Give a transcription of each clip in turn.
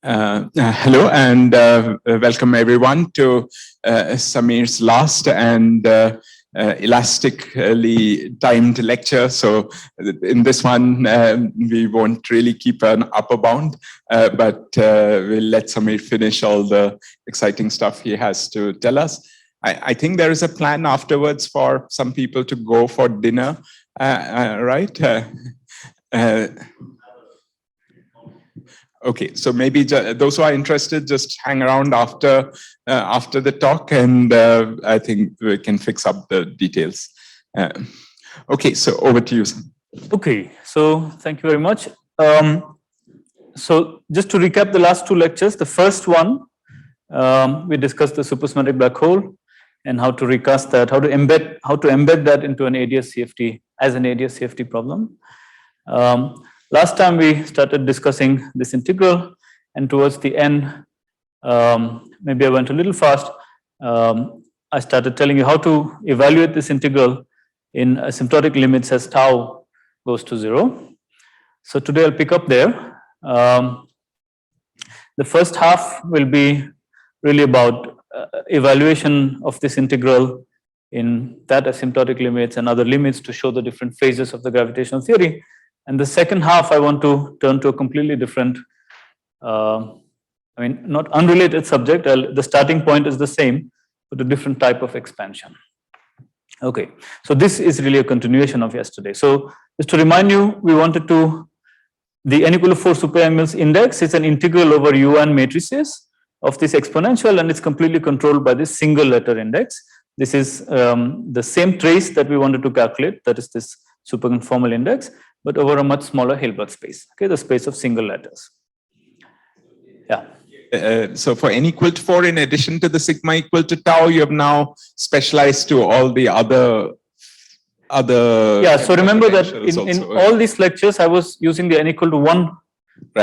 Hello and welcome everyone to Samir's last and elastically timed lecture. So in this one, we won't really keep an upper bound, but we'll let Samir finish all the exciting stuff he has to tell us. I think there is a plan afterwards for some people to go for dinner, right? Okay, so maybe those who are interested, just hang around after the talk, and I think we can fix up the details. Okay, so over to you. Okay, so thank you very much. So just to recap the last two lectures, the first one, we discussed the supersymmetric black hole and how to recast that, how to embed that into an ADS-CFT as an ADS-CFT problem. Last time we started discussing this integral, and towards the end, maybe I went a little fast. I started telling you how to evaluate this integral in asymptotic limits as tau goes to 0. So today I'll pick up there. The first half will be really about evaluation of this integral in that asymptotic limits and other limits to show the different phases of the gravitational theory. And the second half, I want to turn to a completely different, not unrelated subject. The starting point is the same, but a different type of expansion. Okay, so this is really a continuation of yesterday. So just to remind you, we wanted to, the n equal to 4 super Yang-Mills index is an integral over UN matrices of this exponential, and it's completely controlled by this single letter index. This is the same trace that we wanted to calculate, that is this superconformal index, but over a much smaller Hilbert space, okay, the space of single letters. Yeah. So for n equal to 4, in addition to the sigma equal to tau, you have now specialized to all the other. Yeah, so remember that in all these lectures, I was using the n equal to 1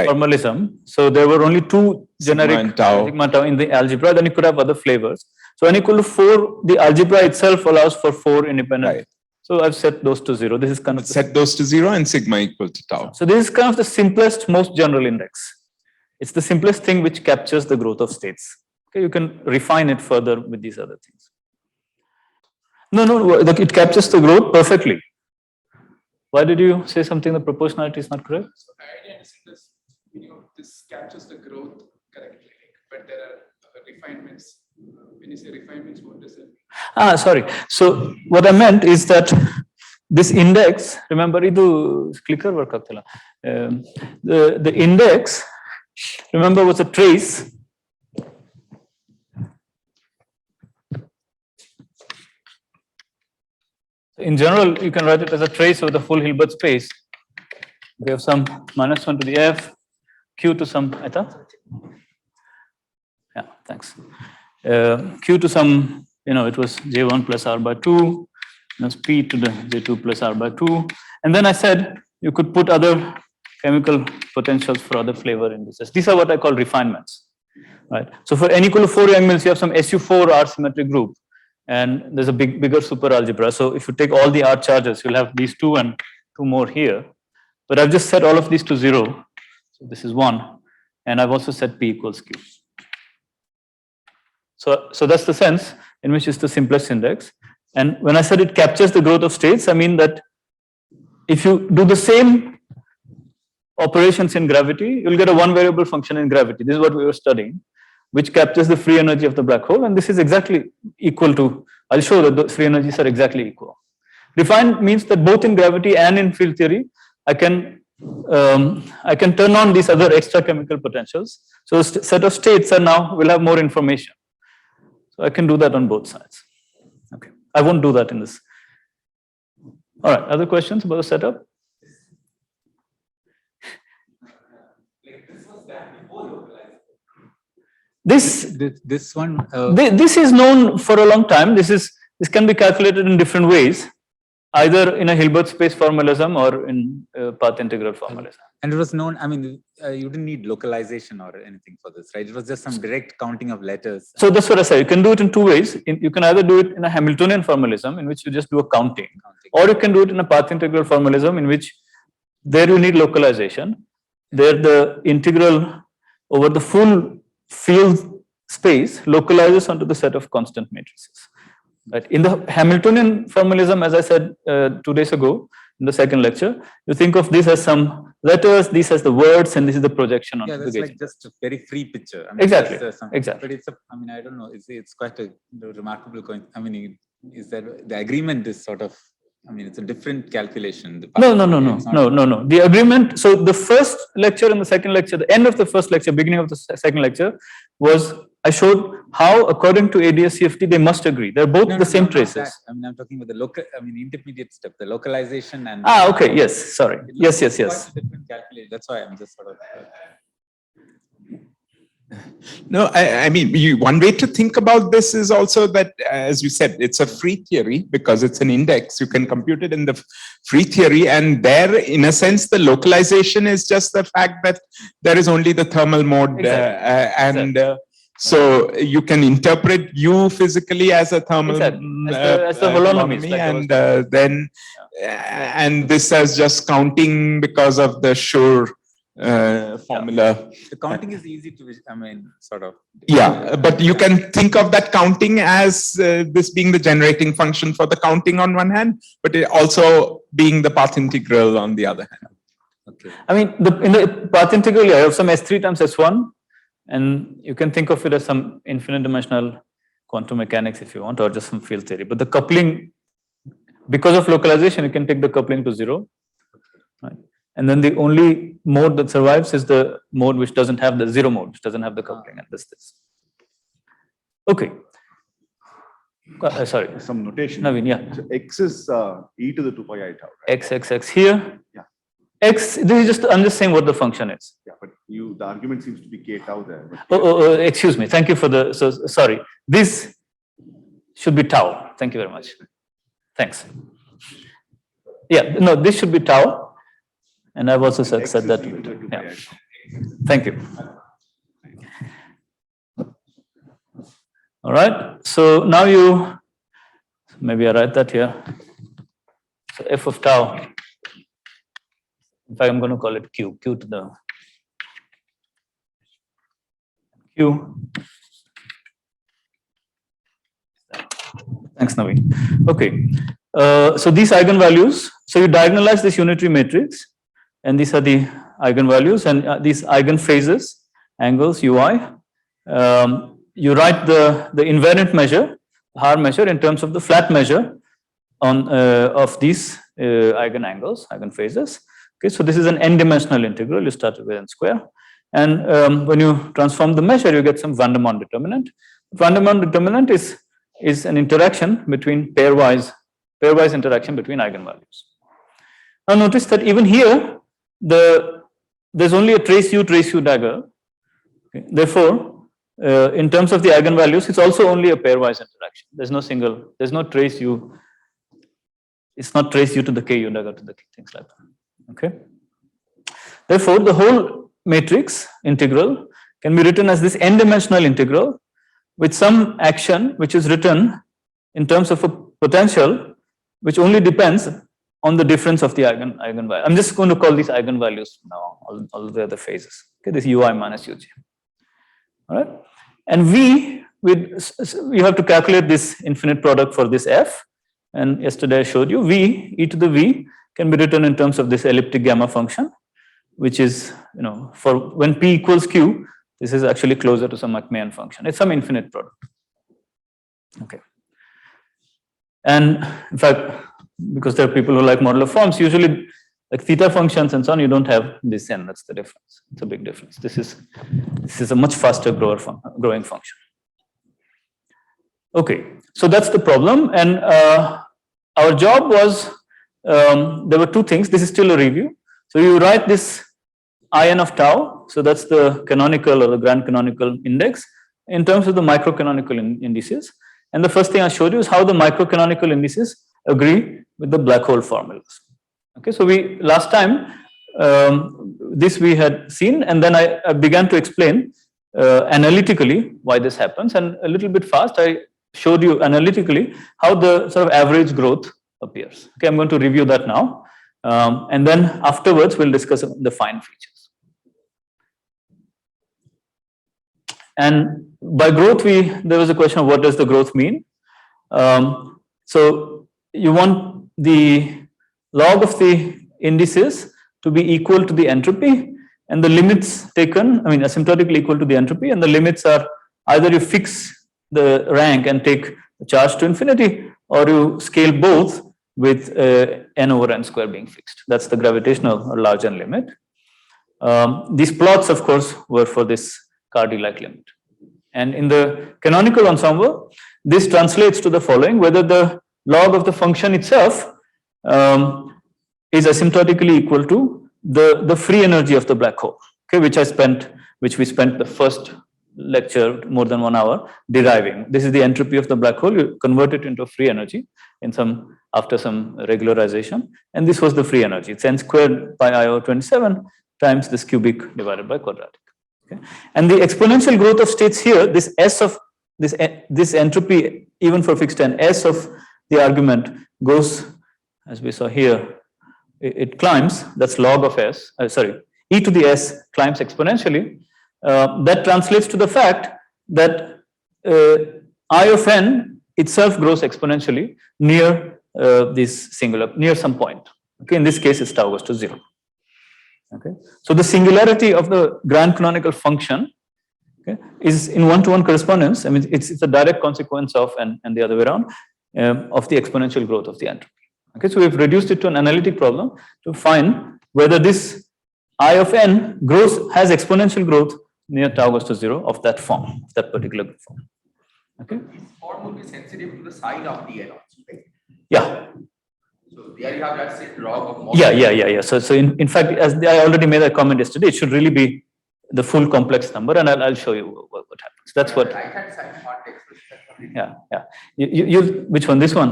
formalism. So there were only two generic sigma and tau in the algebra, then you could have other flavors. So n equal to 4, the algebra itself allows for 4 independent. Right. So I've set those to 0. This is kind of set those to 0 and sigma equal to tau. So this is kind of the simplest, most general index. It's the simplest thing which captures the growth of states. Okay, you can refine it further with these other things. No, it captures the growth perfectly. Why did you say something? The proportionality is not correct. So I understand this. This captures the growth correctly, but there are refinements. When you say refinements, what does it mean? Sorry. So what I meant is that this index, remember, idu clicker work agtilla. The index, remember, was a trace. In general, you can write it as a trace of the full Hilbert space. We have some -1 to the f, q to some eta. Yeah, thanks. Q to some, it was J1 plus R by 2, minus P to the J2 plus R by 2. And then I said you could put other chemical potentials for other flavor indices. These are what I call refinements, right? So for n equal to 4 Yang-Mills, you have some SU4 R symmetric group, and there's a bigger super algebra. So if you take all the R charges, you'll have these 2 and 2 more here. But I've just set all of these to 0. So this is 1, and I've also set P equals Q. So that's the sense in which it's the simplest index. And when I said it captures the growth of states, I mean that if you do the same operations in gravity, you'll get a one variable function in gravity. This is what we were studying, which captures the free energy of the black hole. And this is exactly equal to, I'll show that the free energies are exactly equal. Refined means that both in gravity and in field theory, I can turn on these other extra chemical potentials. So a set of states are now will have more information. So I can do that on both sides. Okay, I won't do that in this. All right, other questions about the setup? This one. This is known for a long time. This can be calculated in different ways, either in a Hilbert space formalism or in path integral formalism. And it was known, you didn't need localization or anything for this, right? It was just some direct counting of letters. So that's what I said. You can do it in two ways. You can either do it in a Hamiltonian formalism, in which you just do a counting, or you can do it in a path integral formalism, in which there you need localization. There the integral over the full field space localizes onto the set of constant matrices. Right. In the Hamiltonian formalism, as I said 2 days ago in the second lecture, you think of this as some letters, these as the words, and this is the projection on the gauge. Like just a very free picture. I mean, exactly. But it's I mean, I don't know. It's quite a remarkable coincidence. I mean, is that the agreement is sort of, I mean, it's a different calculation. No. The agreement, so the first lecture and the second lecture, the end of the first lecture, beginning of the second lecture was, I showed how according to ADS-CFT, they must agree. They're both the same traces. I mean, I'm talking about the local, I mean, intermediate step, the localization and. Okay, yes, sorry. Yes. Different calculation. That's why I'm just sort of. No, I mean, one way to think about this is also that, as you said, it's a free theory because it's an index. You can compute it in the free theory, and there, in a sense, the localization is just the fact that there is only the thermal mode, so you can interpret U physically as a thermal as the holonomy, and this as just counting because of the Schur formula. The counting is easy to, I mean, sort of. Yeah, but you can think of that counting as this being the generating function for the counting on one hand, but it also being the path integral on the other hand. Okay. I mean, in the path integral, you have some S3 times S1, and you can think of it as some infinite dimensional quantum mechanics if you want, or just some field theory. But the coupling, because of localization, you can take the coupling to 0. Right? And then the only mode that survives is the mode which doesn't have the 0 mode, which doesn't have the coupling, and this. Okay. Sorry. Some notation. Naveen, yeah. So x is e to the 2 pi I tau. Right? X here. Yeah. X, this is just, I'm just saying what the function is. Yeah, but the argument seems to be k tau there. Excuse me. Thank you for the, sorry. This should be tau. Thank you very much. Thanks. Yeah, no, this should be tau. And I've also said that. Yeah. Thank you. All right. So now maybe I write that here. So f of tau. In fact, I'm going to call it q. Q to the q. Thanks, Naveen. Okay. So these eigenvalues. So you diagonalize this unitary matrix. And these are the eigenvalues and these eigenphases, angles, ui. You write the invariant measure, Haar measure, in terms of the flat measure of these eigenangles, eigenphases. Okay, so this is an n-dimensional integral. You start with n square. And when you transform the measure, you get some van der Monde determinant. Van der Monde determinant is an interaction between pairwise interaction between eigenvalues. Now notice that even here, there's only a trace U dagger. Okay. Therefore, in terms of the eigenvalues, it's also only a pairwise interaction. There's no trace U. It's not trace U to the Ku dagger to the things like that. Okay. Therefore, the whole matrix integral can be written as this n-dimensional integral with some action which is written in terms of a potential which only depends on the difference of the eigenvalue. I'm just going to call these eigenvalues now, all the other phases. Okay, this ui minus uj. All right, and you have to calculate this infinite product for this f. And yesterday I showed you e to the v can be written in terms of this elliptic gamma function, which is, for when p equals q, this is actually closer to some McMahon function. It's some infinite product. Okay, and in fact, because there are people who like modular forms, usually like theta functions and so on, you don't have this n. That's the difference. It's a big difference. This is a much faster growing function. Okay, so that's the problem. And our job was, there were two things. This is still a review. So you write this in of tau. So that's the canonical or the grand canonical index in terms of the microcanonical indices. And the first thing I showed you is how the microcanonical indices agree with the black hole formulas. Okay, so last time this we had seen, and then I began to explain analytically why this happens, and a little bit fast I showed you analytically how the sort of average growth appears. Okay, I'm going to review that now, and then afterwards we'll discuss the fine features. And by growth, there was a question of what does the growth mean? So you want the log of the indices to be equal to the entropy, and the limits taken, I mean, asymptotically equal to the entropy, and the limits are either you fix the rank and take the charge to infinity, or you scale both with n over n square being fixed. That's the gravitational or large n limit. These plots, of course, were for this Cardy-like limit. And in the canonical ensemble, this translates to the following: whether the log of the function itself is asymptotically equal to the free energy of the black hole, okay, which we spent the first lecture more than 1 hour deriving. This is the entropy of the black hole. You convert it into free energy after some regularization, and this was the free energy. It's n squared by I over 27 times this cubic divided by quadratic. Okay, and the exponential growth of states here, this s of this entropy, even for fixed n, s of the argument goes, as we saw here, it climbs. That's log of s. E to the s climbs exponentially. That translates to the fact that I of n itself grows exponentially near near some point. Okay, in this case, it's tau goes to 0. Okay, so the singularity of the grand canonical function, okay, is in one-to-one correspondence. I mean, it's a direct consequence of and the other way around of the exponential growth of the entropy. Okay, so we've reduced it to an analytic problem to find whether this I of n has exponential growth near tau goes to 0 of that form, of that particular form. Okay. This form will be sensitive to the side of the n also, right? Yeah. So there you have that set log of mod. Yeah. So in fact, as I already made a comment yesterday, it should really be the full complex number, and I'll show you what happens. That's what. Right hand side part expression. Yeah. You which one? This one.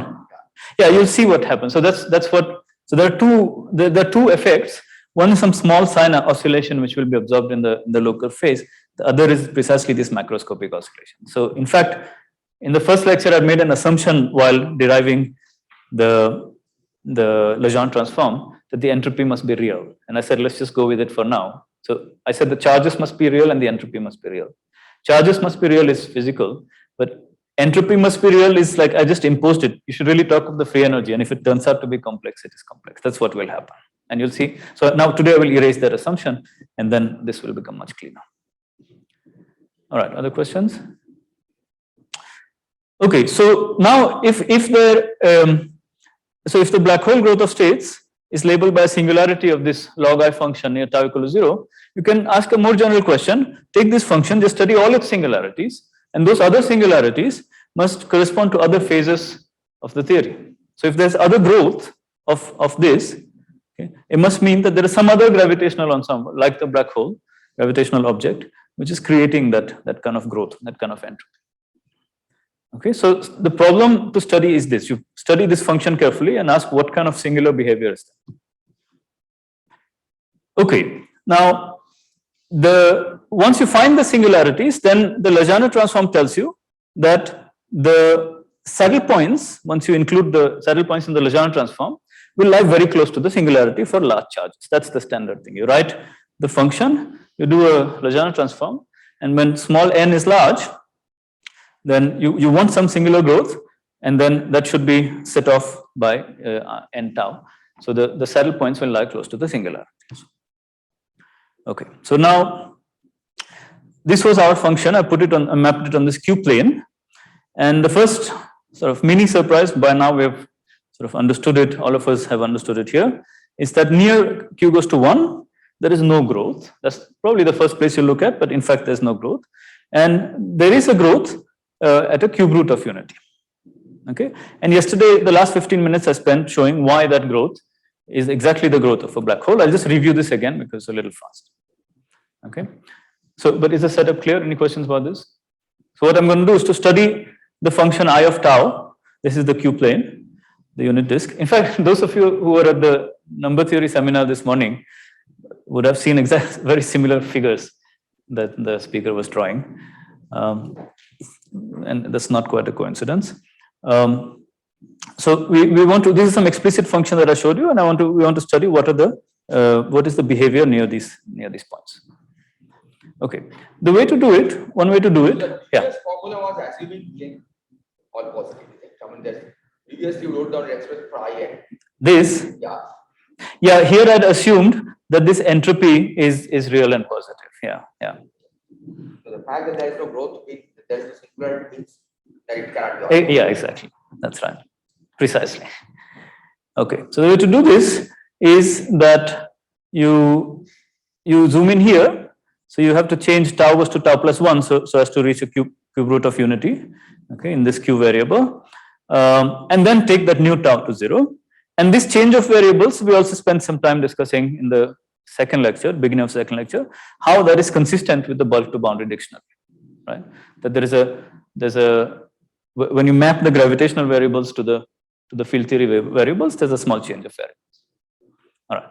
Yeah, you'll see what happens. So that's what. So there are two effects. One is some small sign oscillation which will be observed in the local phase. The other is precisely this macroscopic oscillation. So in fact, in the first lecture, I made an assumption while deriving the Legendre transform that the entropy must be real. And I said, let's just go with it for now. So I said the charges must be real and the entropy must be real. Charges must be real is physical, but entropy must be real is like I just imposed it. You should really talk of the free energy, and if it turns out to be complex, it is complex. That's what will happen. And you'll see. So now today I will erase that assumption, and then this will become much cleaner. All right, other questions? Okay, so now if the black hole growth of states is labeled by a singularity of this log I function near tau equal to 0, you can ask a more general question. Take this function, just study all its singularities, and those other singularities must correspond to other phases of the theory. So if there's other growth of this, okay, it must mean that there is some other gravitational ensemble, like the black hole, gravitational object, which is creating that kind of growth, that kind of entropy. Okay, so the problem to study is this: you study this function carefully and ask what kind of singular behavior is that. Okay, now once you find the singularities, then the Legendre transform tells you that the saddle points, once you include the saddle points in the Legendre transform, will lie very close to the singularity for large charges. That's the standard thing. You write the function, you do a Legendre transform, and when small n is large, then you want some singular growth, and then that should be set off by n tau. So the saddle points will lie close to the singularities. Okay, so now this was our function. I mapped it on this Q plane, and the first sort of mini surprise, by now we have sort of understood it, all of us have understood it here, is that near Q goes to 1, there is no growth. That's probably the first place you look at, but in fact there's no growth. And there is a growth at a cube root of unity. Okay, and yesterday, the last 15 minutes I spent showing why that growth is exactly the growth of a black hole. I'll just review this again because it's a little fast. Okay, so but is the setup clear? Any questions about this? So what I'm going to do is to study the function I of tau. This is the Q plane, the unit disk. In fact, those of you who were at the number theory seminar this morning would have seen very similar figures that the speaker was drawing. And that's not quite a coincidence. So we want to, this is some explicit function that I showed you, and we want to study what is the behavior near these points. Okay. The way to do it, one way to do it, The yeah. previous formula was assuming N all positive. I mean, that previously you wrote down expression for IN. This, Yeah. yeah, here I'd assumed that this entropy is real and positive. Yeah, yeah. So the fact that there is no growth means that there is no singularity means that it cannot be. Yeah, exactly. That's right. Precisely. Okay. So the way to do this is that you zoom in here. So you have to change tau was to tau plus 1 so as to reach a cube root of unity, okay, in this q variable, and then take that new tau to 0. And this change of variables, we also spent some time discussing in the second lecture, beginning of second lecture, how that is consistent with the bulk to boundary dictionary, right? That there's a when you map the gravitational variables to the field theory variables, there's a small change of variables. All right.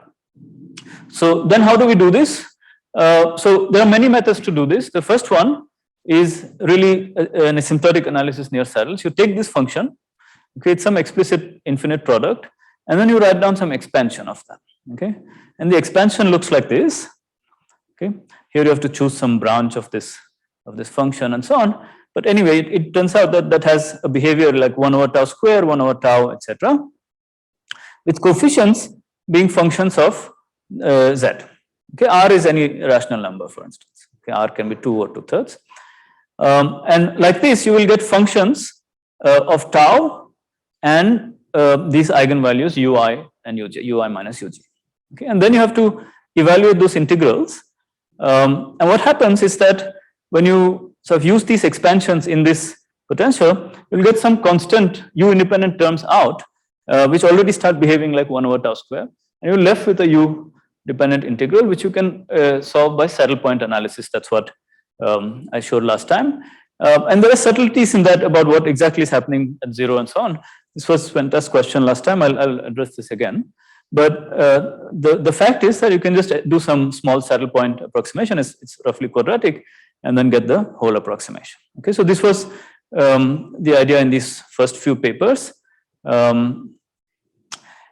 So then how do we do this? So there are many methods to do this. The first one is really an asymptotic analysis near saddles. You take this function, create some explicit infinite product, and then you write down some expansion of that. Okay, and the expansion looks like this. Okay, here you have to choose some branch of this function and so on. But anyway, it turns out that that has a behavior like 1 over tau square, 1 over tau, etc., with coefficients being functions of z. Okay, R is any rational number, for instance. Okay, R can be 2 or 2/3. And like this, you will get functions of tau and these eigenvalues ui and uj, ui minus uj. Okay, and then you have to evaluate those integrals. And what happens is that when you sort of use these expansions in this potential, you'll get some constant u independent terms out, which already start behaving like 1 over tau square, and you're left with a u dependent integral, which you can solve by saddle point analysis. That's what I showed last time. And there are subtleties in that about what exactly is happening at 0 and so on. This was Svenda's question last time. I'll address this again. But the fact is that you can just do some small saddle point approximation. It's roughly quadratic, and then get the whole approximation. Okay, so this was the idea in these first few papers.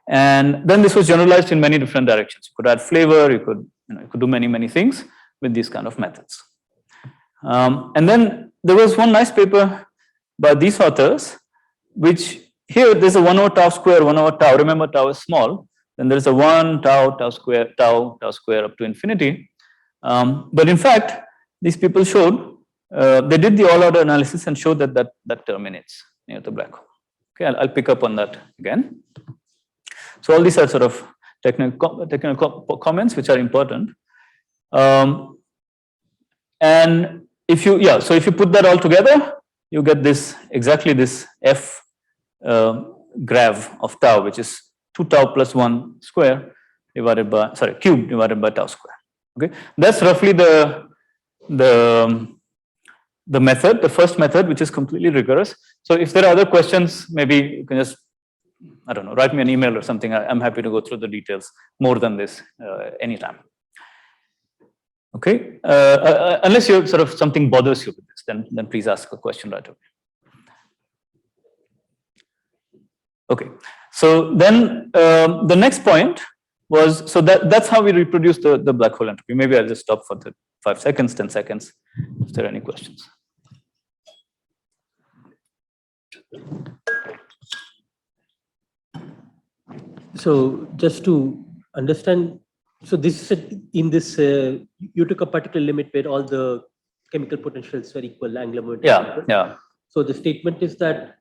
And then this was generalized in many different directions. You could add flavor, you could do many things with these kind of methods. And then there was one nice paper by these authors, which here there's a 1 over tau square, 1 over tau. Remember, tau is small. Then there's a 1 tau square, tau square up to infinity. But in fact, these people showed, they did the all order analysis and showed that terminates near the black hole. Okay, I'll pick up on that again. So all these are sort of technical comments which are important. And if you, so if you put that all together, you get this, exactly this f grav of tau, which is 2 tau plus 1 square divided by, cube divided by tau square. Okay, that's roughly the method, the first method, which is completely rigorous. So if there are other questions, maybe you can just, I don't know, write me an email or something. I'm happy to go through the details more than this anytime. Okay, unless you sort of something bothers you with this, then please ask a question right away. Okay, so then the next point was, so that's how we reproduce the black hole entropy. Maybe I'll just stop for the 5 seconds, 10 seconds, if there are any questions. So just to understand, so this is in this, you took a particular limit where all the chemical potentials were equal, angular momentum. Yeah, yeah. So the statement is that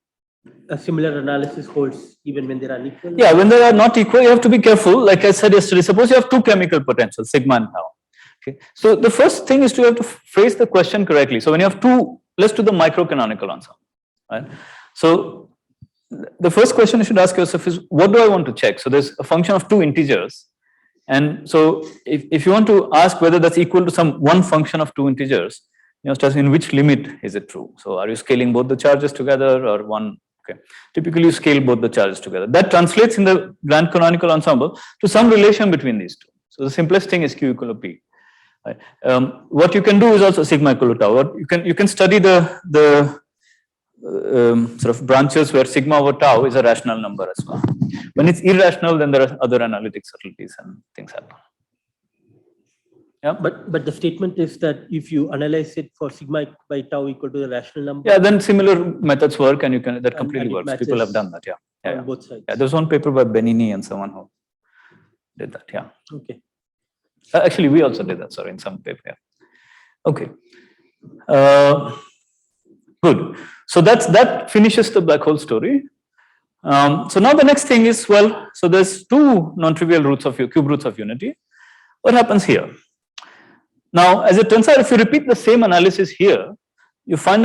a similar analysis holds even when they are unequal? Yeah, when they are not equal, you have to be careful. Like I said yesterday, suppose you have two chemical potentials, sigma and tau. Okay, so the first thing is to have to phrase the question correctly. So when you have two, let's do the microcanonical ensemble, right? So the first question you should ask yourself is, what do I want to check? So there's a function of two integers. And so if you want to ask whether that's equal to some one function of two integers, you know, in which limit is it true? So are you scaling both the charges together or one? Okay, typically you scale both the charges together. That translates in the grand canonical ensemble to some relation between these two. So the simplest thing is Q equal to P. Right. What you can do is also sigma equal to tau. You can study the sort of branches where sigma over tau is a rational number as well. When it's irrational, then there are other analytic subtleties and things happen. Yeah. But the statement is that if you analyze it for sigma by tau equal to the rational number. Yeah, then similar methods work, and you can that completely and it works. People have done that. Yeah. On Yeah. both sides. Yeah, there's one paper by Benini and someone who did that. Yeah. Okay. Actually, we also did that. Sorry, in some paper. Yeah. Okay. Good. So that finishes the black hole story. So now the next thing is, well, so there's two non-trivial roots of cube roots of unity. What happens here? Now, as it turns out, if you repeat the same analysis here, you find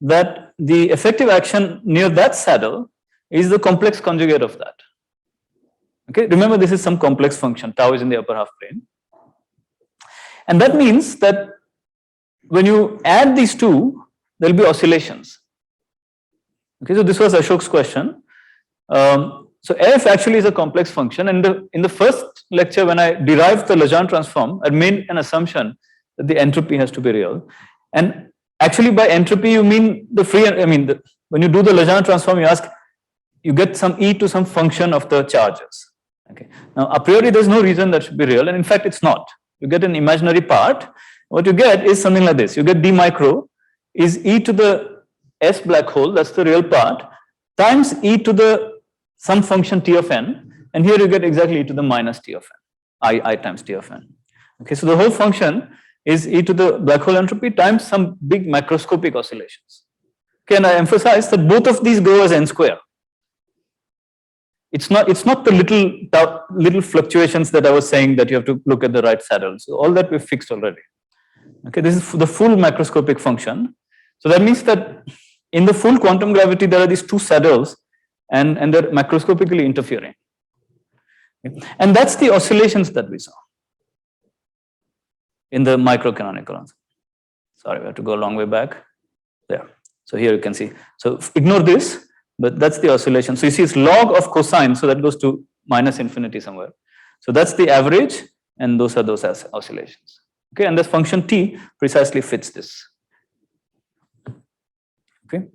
that the effective action near that saddle is the complex conjugate of that. Okay, remember this is some complex function, tau is in the upper half plane. And that means that when you add these two, there will be oscillations. Okay, so this was Ashok's question. So f actually is a complex function, and in the first lecture when I derived the Legendre transform, I made an assumption that the entropy has to be real. And actually by entropy you mean the free, when you do the Legendre transform, you get some e to some function of the charges. Okay. Now a priori there's no reason that should be real, and in fact it's not. You get an imaginary part. What you get is something like this. You get d micro is e to the s black hole, that's the real part, times e to the some function t of n, and here you get exactly e to the minus t of n, I times t of n. Okay, so the whole function is e to the black hole entropy times some big macroscopic oscillations. Okay, and I emphasize that both of these go as n square. It's not the little fluctuations that I was saying that you have to look at the right saddle. So all that we've fixed already. Okay, this is the full macroscopic function. So that means that in the full quantum gravity there are these two saddles, and they're macroscopically interfering. And that's the oscillations that we saw in the microcanonical ensemble. Sorry, we have to go a long way back. There. So here you can see. So ignore this, but that's the oscillation. So you see it's log of cosine, so that goes to minus infinity somewhere. So that's the average, and those are those oscillations. Okay, and this function t precisely fits this. Okay,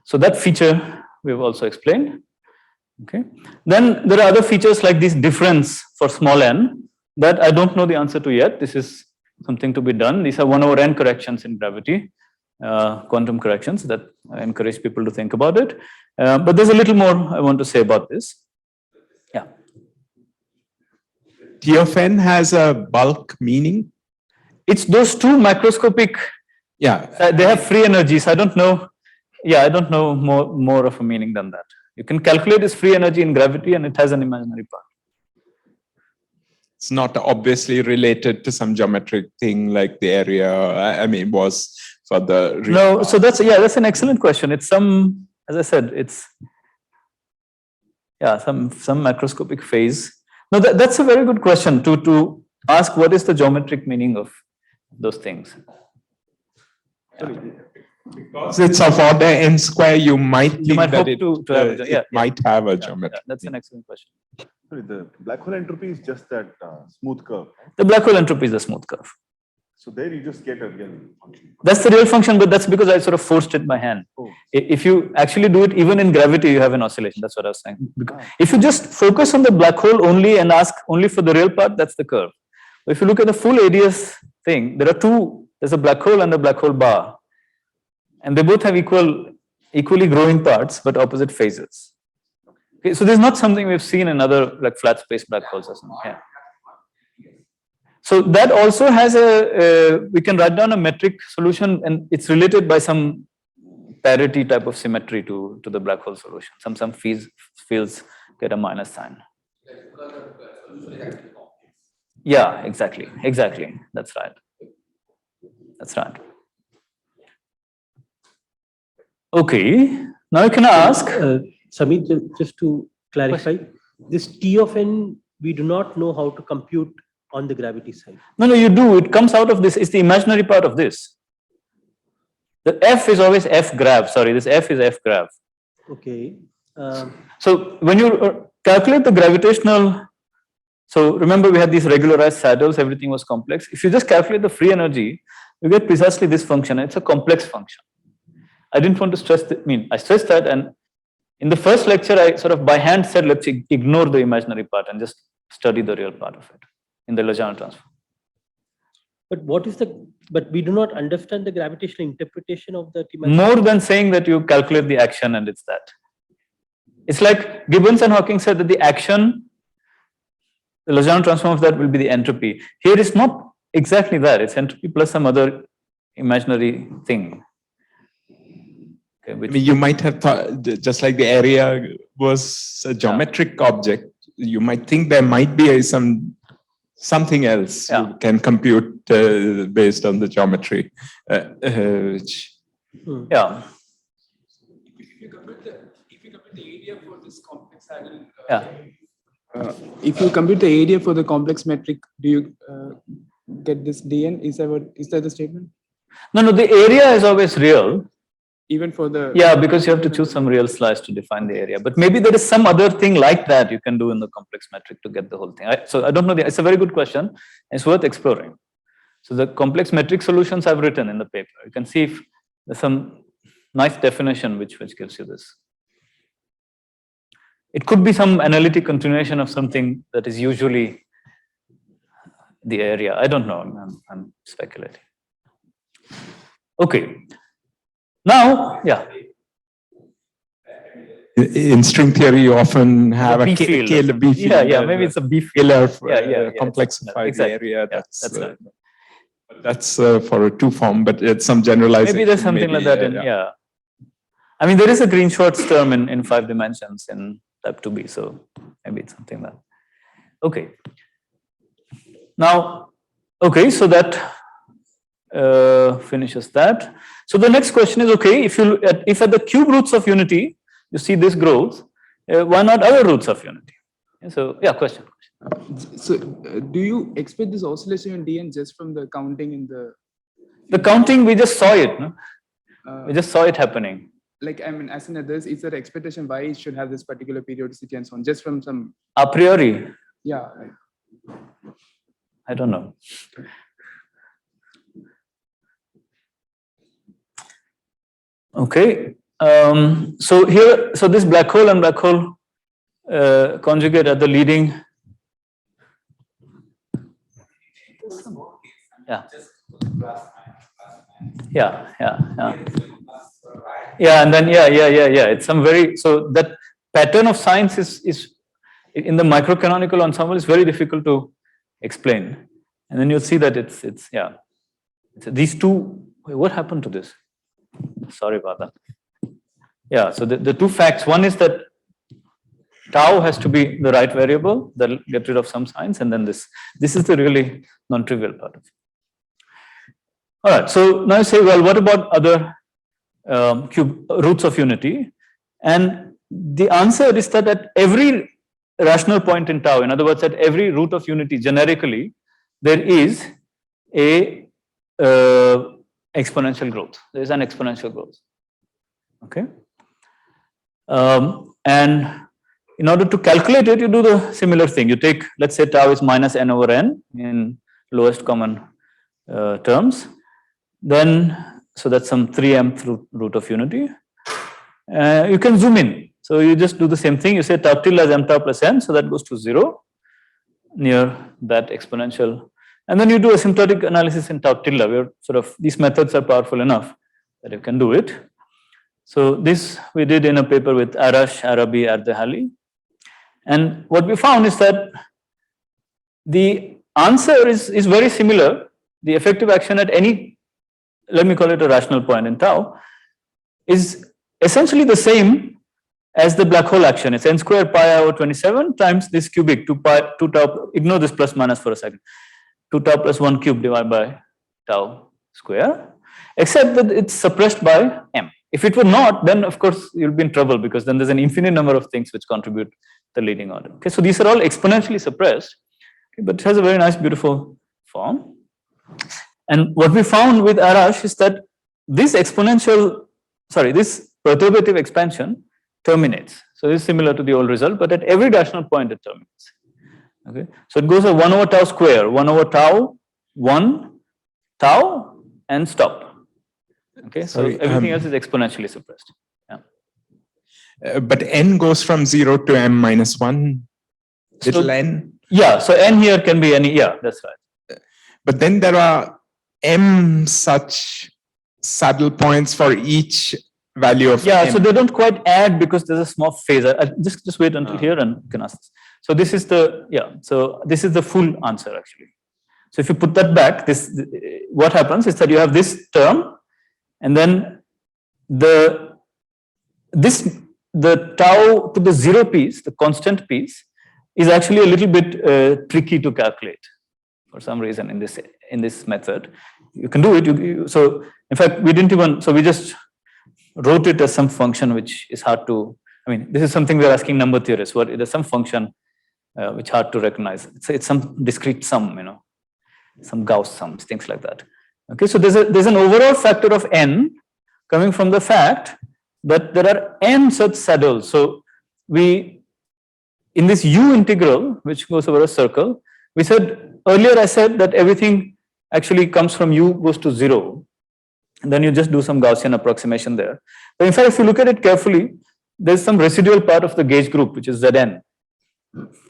so that feature we've also explained. Okay, then there are other features like this difference for small n that I don't know the answer to yet. This is something to be done. These are 1/n corrections in gravity, quantum corrections that I encourage people to think about it. But there's a little more I want to say about this. Yeah. T of n has a bulk meaning. It's those two macroscopic. Yeah. They have free energies. I don't know. Yeah, I don't know more of a meaning than that. You can calculate this free energy in gravity, and it has an imaginary part. It's not obviously related to some geometric thing like the area. Was for the. No, so that's an excellent question. It's some, as I said, it's some macroscopic phase. No, that's a very good question to ask. What is the geometric meaning of those things? Yeah. Because it's of order n square, you might think that hope it to have it might have a geometry. That's an excellent question. Sorry, the black hole entropy is just that smooth curve. The black hole entropy is a smooth curve. So there you just get a real function. That's the real function, but that's because I sort of forced it by hand. Oh. If you actually do it even in gravity, you have an oscillation. That's what I was saying. If you just focus on the black hole only and ask only for the real part, that's the curve. But if you look at the full ADS thing, there are two. There's a black hole and a black hole bar. And they both have equally growing parts, but opposite phases. Okay, so this is not something we've seen in other like flat space black holes or something. Yeah. So that also has we can write down a metric solution, and it's related by some parity type of symmetry to the black hole solution. Some fields get a minus sign. Yeah, exactly. That's right. Okay, now you can ask. Samit, just to clarify, this T of n, we do not know how to compute on the gravity side. No, you do. It comes out of this. It's the imaginary part of this. The F is always F grav. Sorry, this F is F grav. Okay. So when you calculate the gravitational, so remember we had these regularized saddles, everything was complex. If you just calculate the free energy, you get precisely this function. It's a complex function. I didn't want to stress that. I stressed that, and in the first lecture, I sort of by hand said, let's ignore the imaginary part and just study the real part of it in the Legendre transform. But what is but we do not understand the gravitational interpretation of the More than saying that you calculate the action and it's that. It's like Gibbons and Hawking said that the action, the Lagrange transform of that will be the entropy. Here it's not exactly that. It's entropy plus some other imaginary thing. Okay, I mean, you might have thought, just like the area was a geometric object, you might think there might be something else you can compute based on the geometry. Yeah. If you compute the area for this complex angle, if you compute the area for the complex metric, do you get this dn? Is that the statement? No, the area is always real. Even for the because you have to choose some real slice to define the area. But maybe there is some other thing like that you can do in the complex metric to get the whole thing. So I don't know. It's a very good question. It's worth exploring. So the complex metric solutions I've written in the paper. You can see if there's some nice definition which gives you this. It could be some analytic continuation of something that is usually the area. I don't know. I'm speculating. Okay. Now, in string theory, you often have a B field. Maybe it's a B field. Complexified exactly. area. That's right. That's for a two form, but it's some generalization. Maybe there's something like that. I mean, there is a Green-Schwarz term in 5 dimensions in type 2B, so maybe it's something like that. Okay. Now, so that finishes that. So the next question is, okay, if at the cube roots of unity you see this growth, why not other roots of unity? So question. So do you expect this oscillation in dn just from the counting in the counting? We just saw it. No? We just saw it happening. Like, I mean, as in others, is there expectation why it should have this particular periodicity and so on, just from some a priori? Yeah. I don't know. Okay. So this black hole and black hole conjugate are the leading. And then it's some very, so that pattern of signs is in the microcanonical ensemble is very difficult to explain, and then you'll see that it's these two. What happened to this? Sorry about that. So the two facts, one is that tau has to be the right variable that'll get rid of some signs, and then this is the really non-trivial part of it. All right, so now you say, well, what about other cube roots of unity? And the answer is that at every rational point in tau, in other words, at every root of unity generically, there is a exponential growth. There is an exponential growth. Okay. And in order to calculate it, you do the similar thing. You take, let's say tau is minus n over n in lowest common terms. Then, so that's some 3mth root of unity. You can zoom in. So you just do the same thing. You say tau tilde as m tau plus n, so that goes to 0 near that exponential. And then you do asymptotic analysis in tau tilde, where sort of these methods are powerful enough that you can do it. So this we did in a paper with Arash, Arabi, Ardehali. And what we found is that the answer is very similar. The effective action at any, let me call it a rational point in tau, is essentially the same as the black hole action. It's n square pi over 27 times this cubic 2 tau, ignore this plus minus for a second, 2 tau plus 1 cube divided by tau square, except that it's suppressed by m. If it were not, then of course you'll be in trouble, because then there's an infinite number of things which contribute the leading order. Okay, so these are all exponentially suppressed, okay, but it has a very nice, beautiful form. And what we found with Arash is that this this perturbative expansion terminates. So this is similar to the old result, but at every rational point it terminates. Okay, so it goes a 1 over tau square, 1 over tau, 1 tau, and stop. Okay, so everything else is exponentially suppressed. But n goes from 0 to m minus 1, little n. Yeah, so n here can be any, that's right. But then there are m such saddle points for each value of Yeah, m? so they don't quite add because there's a small phase. Just wait until here and you can ask this. So this is the, yeah, so this is the full answer actually. So if you put that back, this, what happens is that you have this term and then the tau to the 0 piece, the constant piece, is actually a little bit tricky to calculate for some reason in this method. You can do it. So in fact, we didn't even, so we just wrote it as some function which is hard to, I mean, this is something we're asking number theorists. What there's some function which hard to recognize. It's some discrete sum, you know, some Gauss sums, things like that. Okay, so there's an overall factor of n coming from the fact that there are n such saddles. So we, in this u integral, which goes over a circle, we said, earlier I said that everything actually comes from u goes to 0. And then you just do some Gaussian approximation there. But in fact, if you look at it carefully, there's some residual part of the gauge group, which is Zn,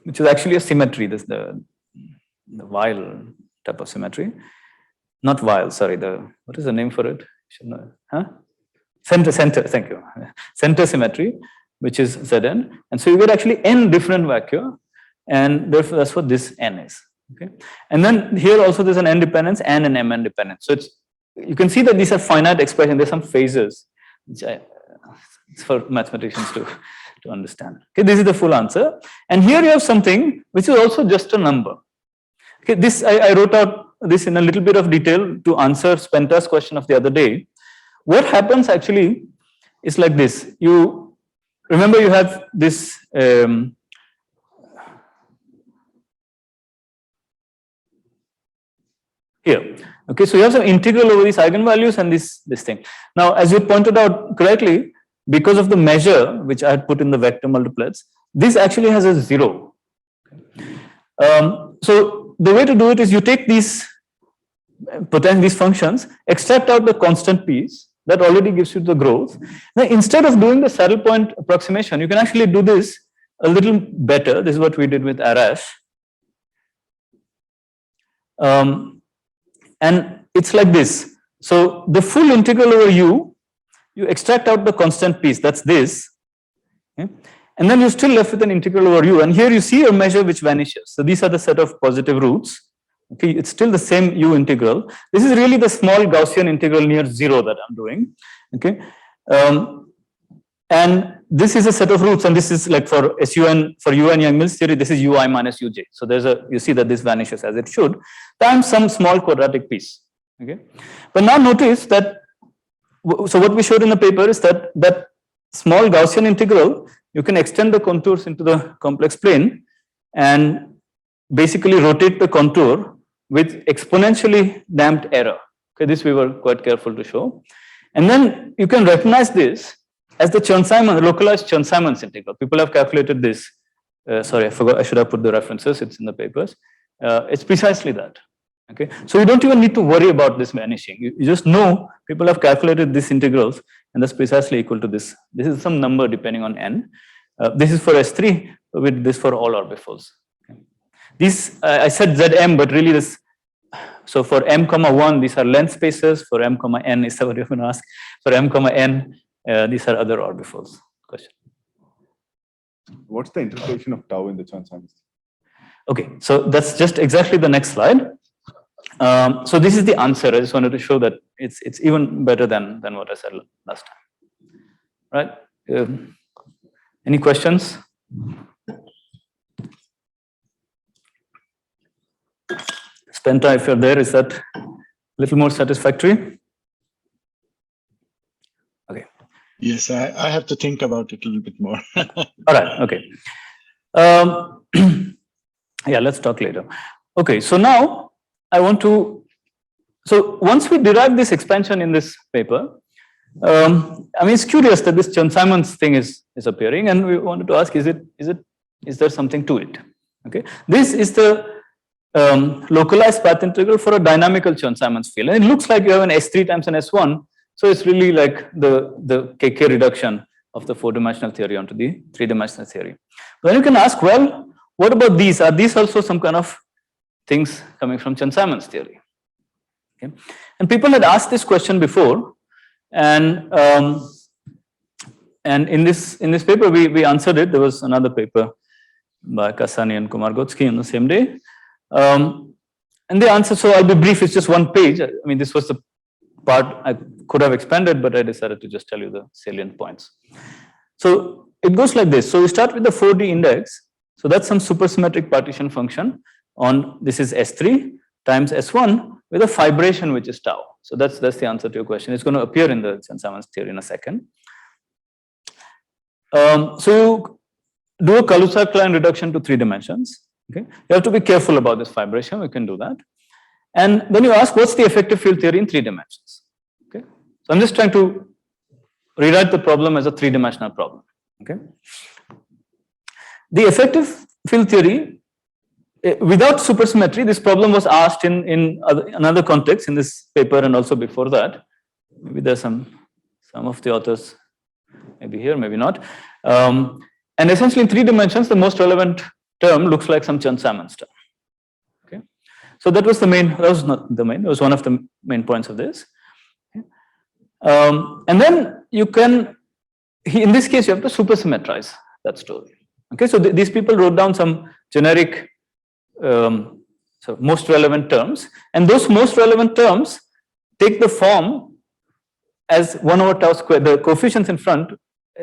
which is actually a symmetry. This is the Weil type of symmetry. Not Weil, sorry, what is the name for it? Should know. Huh? Center, thank you. Center symmetry, which is Zn. And so you get actually n different vacua, and therefore that's what this n is. Okay. And then here also there's an n dependence and an mn dependence. So you can see that these are finite expressions. There's some phases, which it's for mathematicians to understand. Okay, this is the full answer. And here you have something which is also just a number. Okay, this I wrote out this in a little bit of detail to answer Spenta's question of the other day. What happens actually is like this. You remember you have this here. Okay, so you have some integral over these eigenvalues and this thing. Now, as you pointed out correctly, because of the measure which I had put in the vector multiplets, this actually has a 0. So the way to do it is you take these functions, extract out the constant piece that already gives you the growth. Now, instead of doing the saddle point approximation, you can actually do this a little better. This is what we did with Arash. And it's like this. So the full integral over u, you extract out the constant piece, that's this. Okay? And then you're still left with an integral over u. And here you see a measure which vanishes. So these are the set of positive roots. Okay, it's still the same u integral. This is really the small Gaussian integral near 0 that I'm doing. Okay. And this is a set of roots, and this is like for SUN, for UN Yang-Mills theory, this is ui minus uj. So there's you see that this vanishes as it should, times some small quadratic piece. Okay. But now notice that, so what we showed in the paper is that that small Gaussian integral, you can extend the contours into the complex plane and basically rotate the contour with exponentially damped error. Okay, this we were quite careful to show. And then you can recognize this as the Chern-Simons, localized Chern-Simons integral. People have calculated this. Sorry, I forgot, I should have put the references, it's in the papers. It's precisely that. Okay, so you don't even need to worry about this vanishing. You just know people have calculated these integrals, and that's precisely equal to this. This is some number depending on n. This is for S3, with this for all orbifolds. Okay. These, I said Zm, but really this, so for m comma 1, these are length spaces. For m comma n, is that what you're going to ask? For m comma n, these are other orbifolds. Question. What's the interpretation of tau in the Chern-Simons? Okay, so that's just exactly the next slide. So this is the answer. I just wanted to show that it's even better than what I said last time. Right? Any questions? Spenta, if you're there, is that a little more satisfactory? Okay. Yes, I have to think about it a little bit more. All right, okay. Yeah, let's talk later. Okay, so now I want to, so once we derive this expansion in this paper, I mean, it's curious that this Chern-Simons thing is appearing, and we wanted to ask, is there something to it? Okay, this is the localized path integral for a dynamical Chern-Simons field, and it looks like you have an S3 times an S1, so it's really like the KK reduction of the 4-dimensional theory onto the 3-dimensional theory. Then you can ask, well, what about these? Are these also some kind of things coming from Chern-Simons theory? Okay, and people had asked this question before, and in this paper we answered it. There was another paper by Kasani and Kumar-Gotsky on the same day, and the answer. So I'll be brief. It's just one page. I mean, this was the part I could have expanded, but I decided to just tell you the salient points. So it goes like this. So we start with the 4D index. So that's some supersymmetric partition function on, this is S3 times S1 with a fibration which is tau. So that's the answer to your question. It's going to appear in the Chern-Simons theory in a second. So you do a Kaluza-Klein reduction to 3 dimensions. Okay, you have to be careful about this fibration. We can do that. And then you ask, what's the effective field theory in 3 dimensions? Okay, so I'm just trying to rewrite the problem as a 3-dimensional problem. Okay, the effective field theory, without supersymmetry, this problem was asked in another context in this paper and also before that. Maybe there's some of the authors, maybe here, maybe not. And essentially in 3 dimensions, the most relevant term looks like some Chern-Simons term. Okay, so that was the main. That was not the main. It was one of the main points of this. Okay. And then you can, in this case, you have to supersymmetrize that story. Okay, so these people wrote down some generic, so most relevant terms, and those most relevant terms take the form as 1 over tau square. The coefficients in front,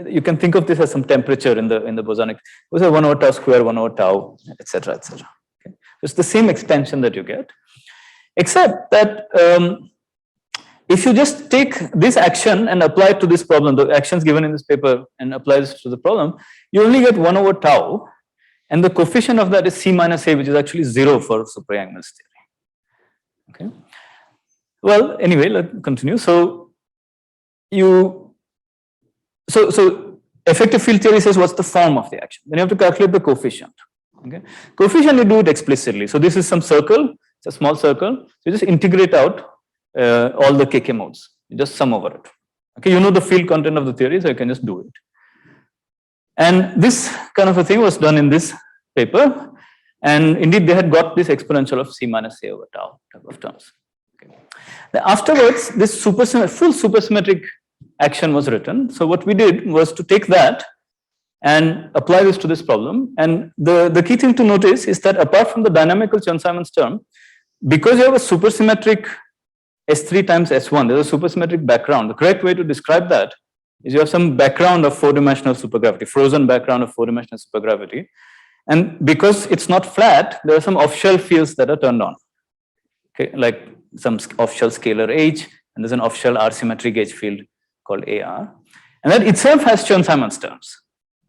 you can think of this as some temperature in the bosonic. Those are 1 over tau square, 1 over tau, etc., etc. Okay, so it's the same expansion that you get, except that if you just take this action and apply it to this problem, the actions given in this paper, and apply this to the problem, you only get 1 over tau, and the coefficient of that is C minus A, which is actually 0 for super Yang-Mills theory. Okay. Well, anyway, let's continue. So effective field theory says what's the form of the action. Then you have to calculate the coefficient. Okay, coefficient you do it explicitly. So this is some circle. It's a small circle. So you just integrate out all the KK modes. You just sum over it. Okay, you know the field content of the theory, so you can just do it. And this kind of a thing was done in this paper, and indeed they had got this exponential of C minus A over tau type of terms. Okay. Then afterwards, this full supersymmetric action was written. So what we did was to take that and apply this to this problem. And the key thing to notice is that apart from the dynamical Chern-Simons term, because you have a supersymmetric S3 times S1, there's a supersymmetric background. The correct way to describe that is you have some background of 4-dimensional supergravity, frozen background of 4-dimensional supergravity. And because it's not flat, there are some off-shell fields that are turned on. Okay, like some off-shell scalar H, and there's an off-shell R symmetry gauge field called AR. And that itself has Chern-Simons terms.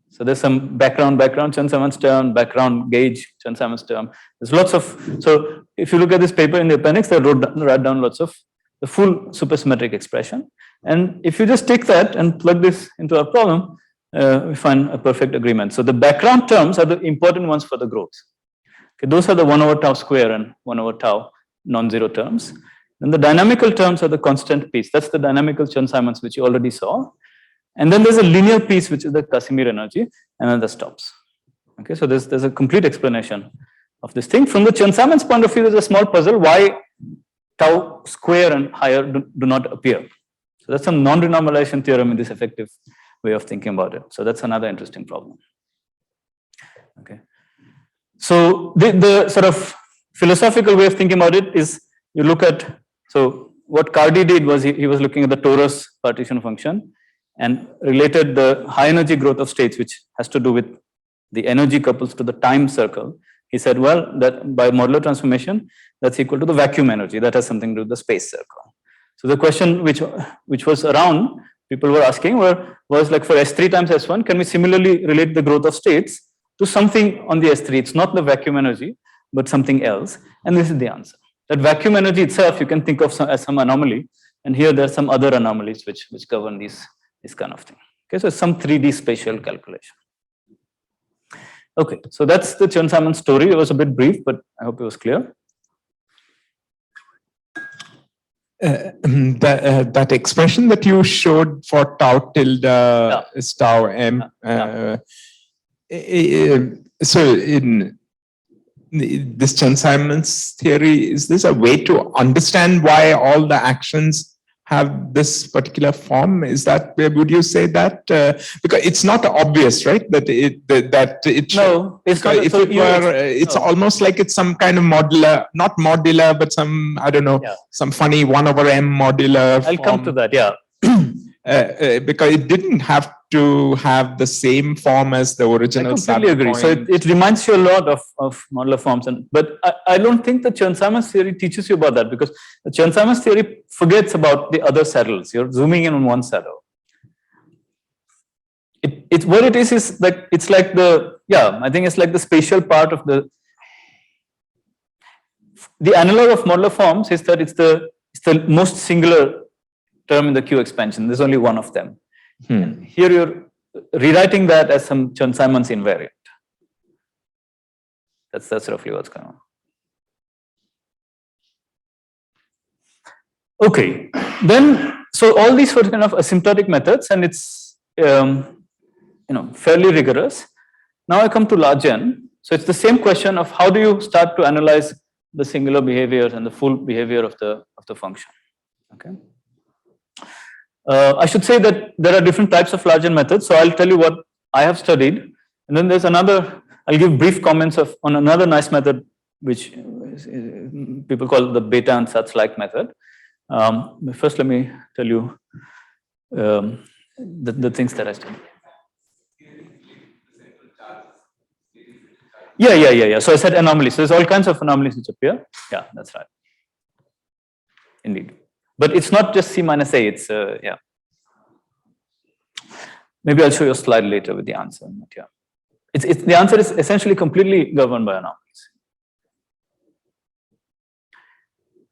So there's some background Chern-Simons term, background gauge Chern-Simons term. There's lots of, so if you look at this paper in the appendix, they write down lots of the full supersymmetric expression. And if you just take that and plug this into our problem, we find a perfect agreement. So the background terms are the important ones for the growth. Okay, those are the 1 over tau square and 1 over tau non-zero terms. And the dynamical terms are the constant piece. That's the dynamical Chern-Simons, which you already saw. And then there's a linear piece, which is the Casimir energy, and then the stops. Okay, so there's a complete explanation of this thing. From the Chern-Simons point of view, there's a small puzzle why tau square and higher do not appear. So that's some non-renormalization theorem in this effective way of thinking about it. So that's another interesting problem. Okay. So the sort of philosophical way of thinking about it is you look at, so what Cardy did was he was looking at the torus partition function and related the high energy growth of states, which has to do with the energy couples to the time circle. He said, well, that by modular transformation, that's equal to the vacuum energy. That has something to do with the space circle. So the question which was around, people were asking was like for S3 times S1, can we similarly relate the growth of states to something on the S3? It's not the vacuum energy, but something else. And this is the answer. That vacuum energy itself, you can think of as some anomaly. And here there are some other anomalies which govern this kind of thing. Okay, so some 3D spatial calculation. Okay, so that's the Chern-Simons story. It was a bit brief, but I hope it was clear. That expression that you showed for tau tilde is tau m. So this Chern-Simons theory, is this a way to understand why all the actions have this particular form? Is that, would you say that? Because it's not obvious, right? That it No, it's not. if it were, it's almost like it's some kind of modular, not modular, but some, I don't know, some funny 1/m modular I'll come to that, yeah. Because it didn't have to have the same form as the original. I completely agree. So it reminds you a lot of modular forms, but I don't think the Chern-Simons theory teaches you about that, because the Chern-Simons theory forgets about the other saddles. You're zooming in on one saddle. It's what it is like, it's like the, I think it's like the spatial part of the analog of modular forms is that it's the most singular term in the Q expansion. There's only one of them. Here you're rewriting that as some Chern-Simons invariant. That's roughly what's going on. Okay, then so all these were kind of asymptotic methods, and it's fairly rigorous. Now I come to large N. So it's the same question of how do you start to analyze the singular behavior and the full behavior of the function. Okay. I should say that there are different types of large N methods. So I'll tell you what I have studied, and then there's another. I'll give brief comments on another nice method, which people call the beta and such like method. First, let me tell you the things that I studied. Yeah. So I said anomalies. So there's all kinds of anomalies which appear. Yeah, that's right. Indeed. But it's not just C minus A, it's, Maybe I'll show you a slide later with the answer. But yeah. The answer is essentially completely governed by anomalies.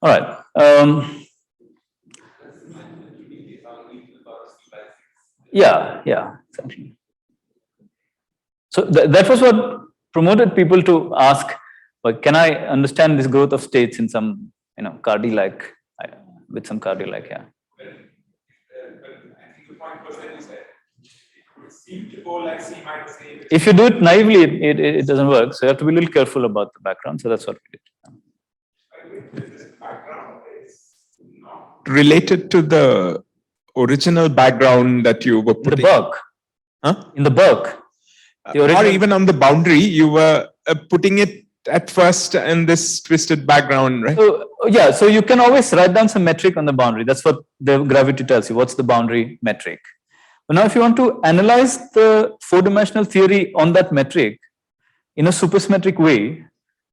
All right. Yeah, exactly. So that was what promoted people to ask, well, can I understand this growth of states in some, Cardi-like, with some Cardi-like, yeah. I think the point was that you said it would seem to go like C minus A. If you do it naively, it doesn't work. So you have to be a little careful about the background. So that's what we did. This background is not related to the original background that you were putting. In the Burke. Huh? In the Burke. Or even on the boundary, you were putting it at first in this twisted background, right? So, yeah, so you can always write down some metric on the boundary. That's what the gravity tells you. What's the boundary metric? But now if you want to analyze the four-dimensional theory on that metric in a supersymmetric way,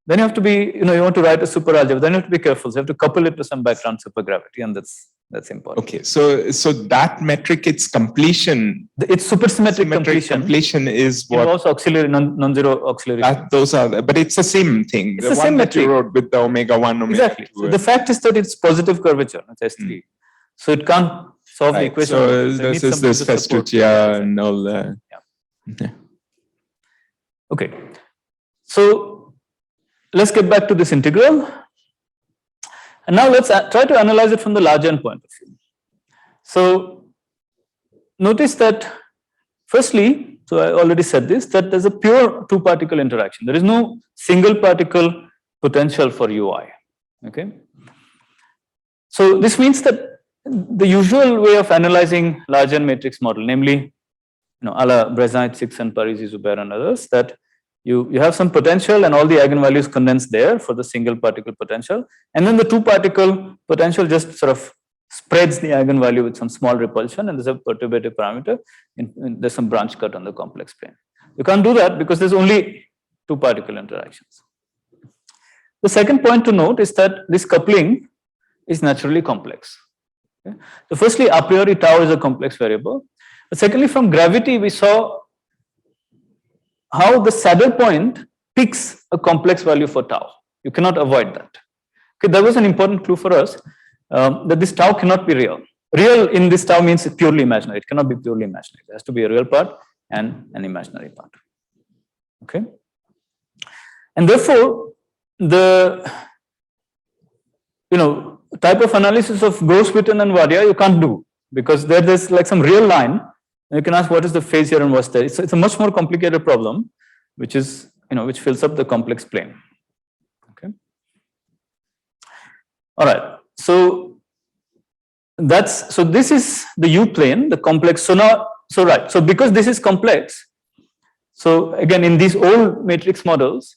then you have to be, you want to write a super algebra, then you have to be careful. So you have to couple it to some background supergravity, and that's important. Okay, so that metric, its completion. It's supersymmetric completion. Completion is what? Involves auxiliary, non-zero auxiliary. Those are, but it's the same thing. It's the same metric. metric. You wrote with the omega 1, omega Exactly. 2. So the fact is that it's positive curvature, it's S3. So it can't solve the equation. So this is this Festuccia and all that. Yeah. Okay. So let's get back to this integral. And now let's try to analyze it from the large N point of view. So notice that firstly, so I already said this, that there's a pure two-particle interaction. There is no single particle potential for UI. Okay. So this means that the usual way of analyzing large N matrix model, namely, a la Brezin, 6 and Parisi-Zubair and others, that you have some potential and all the eigenvalues condensed there for the single particle potential, and then the two particle potential just sort of spreads the eigenvalue with some small repulsion, and there's a perturbative parameter, and there's some branch cut on the complex plane. You can't do that because there's only two particle interactions. The second point to note is that this coupling is naturally complex. Okay? So firstly, a priori tau is a complex variable. But secondly, from gravity, we saw how the saddle point picks a complex value for tau. You cannot avoid that. Okay, that was an important clue for us, that this tau cannot be real. Real in this tau means purely imaginary. It cannot be purely imaginary. There has to be a real part and an imaginary part. Okay. And therefore, the type of analysis of Gauss, Witten, and Wadia you can't do, because there's like some real line. And you can ask what is the phase here and what's there. It's a much more complicated problem, which is which fills up the complex plane. All right. So this is the U plane, the complex. So because this is complex, so again in these old matrix models,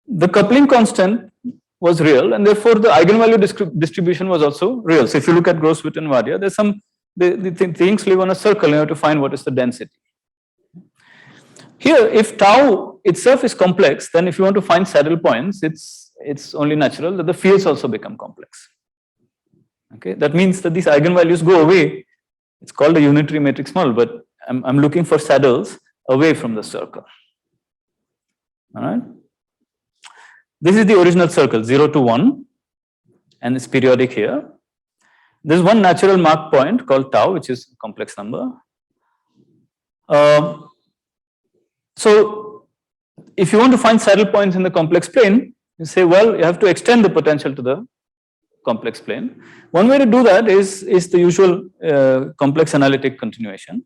the coupling constant was real, and therefore the eigenvalue distribution was also real. So if you look at Gross-Witten-Vadia, there's some the things live on a circle. You have to find what is the density. Here, if tau itself is complex, then if you want to find saddle points, it's only natural that the fields also become complex. Okay, that means that these eigenvalues go away. It's called a unitary matrix model, but I'm looking for saddles away from the circle. All right. This is the original circle, 0 to 1, and it's periodic here. There's one natural mark point called tau, which is a complex number. So if you want to find saddle points in the complex plane, you say, well, you have to extend the potential to the complex plane. One way to do that is the usual complex analytic continuation.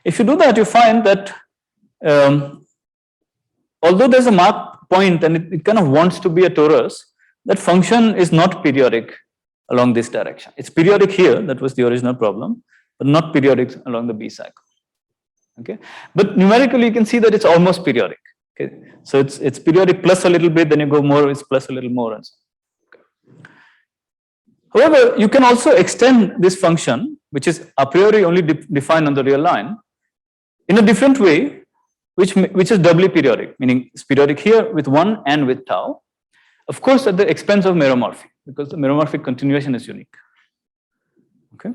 If you do that, you find that although there's a mark point and it kind of wants to be a torus, that function is not periodic along this direction. It's periodic here, that was the original problem, but not periodic along the B cycle. Okay, but numerically you can see that it's almost periodic. Okay, so it's periodic plus a little bit, then you go more, it's plus a little more, and so on. Okay. However, you can also extend this function, which is a priori only defined on the real line, in a different way, which is doubly periodic, meaning it's periodic here with 1 and with tau, of course at the expense of meromorphic, because the meromorphic continuation is unique. Okay,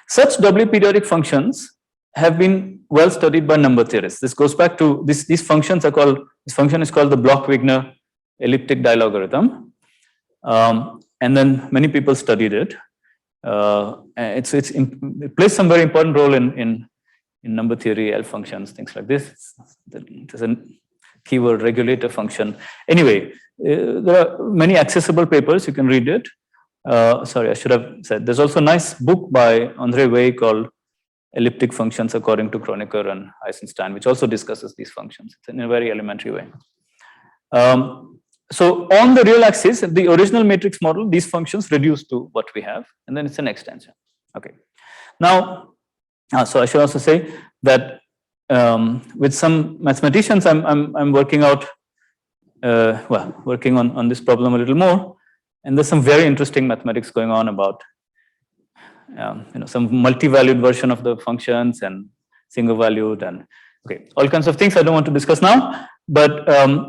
such doubly periodic functions have been well studied by number theorists. This goes back to these functions are called, this function is called the Bloch-Wigner elliptic dilogarithm, and then many people studied it. It plays some very important role in number theory, L functions, things like this. There's a keyword regulator function. Anyway, there are many accessible papers, you can read it. Sorry, I should have said, there's also a nice book by André Weil called Elliptic Functions According to Kronecker and Eisenstein, which also discusses these functions in a very elementary way. So on the real axis, the original matrix model, these functions reduce to what we have, and then it's an extension. Okay. Now, so I should also say that with some mathematicians, I'm working out, working on this problem a little more, and there's some very interesting mathematics going on about some multi-valued version of the functions and single-valued and okay, all kinds of things I don't want to discuss now, but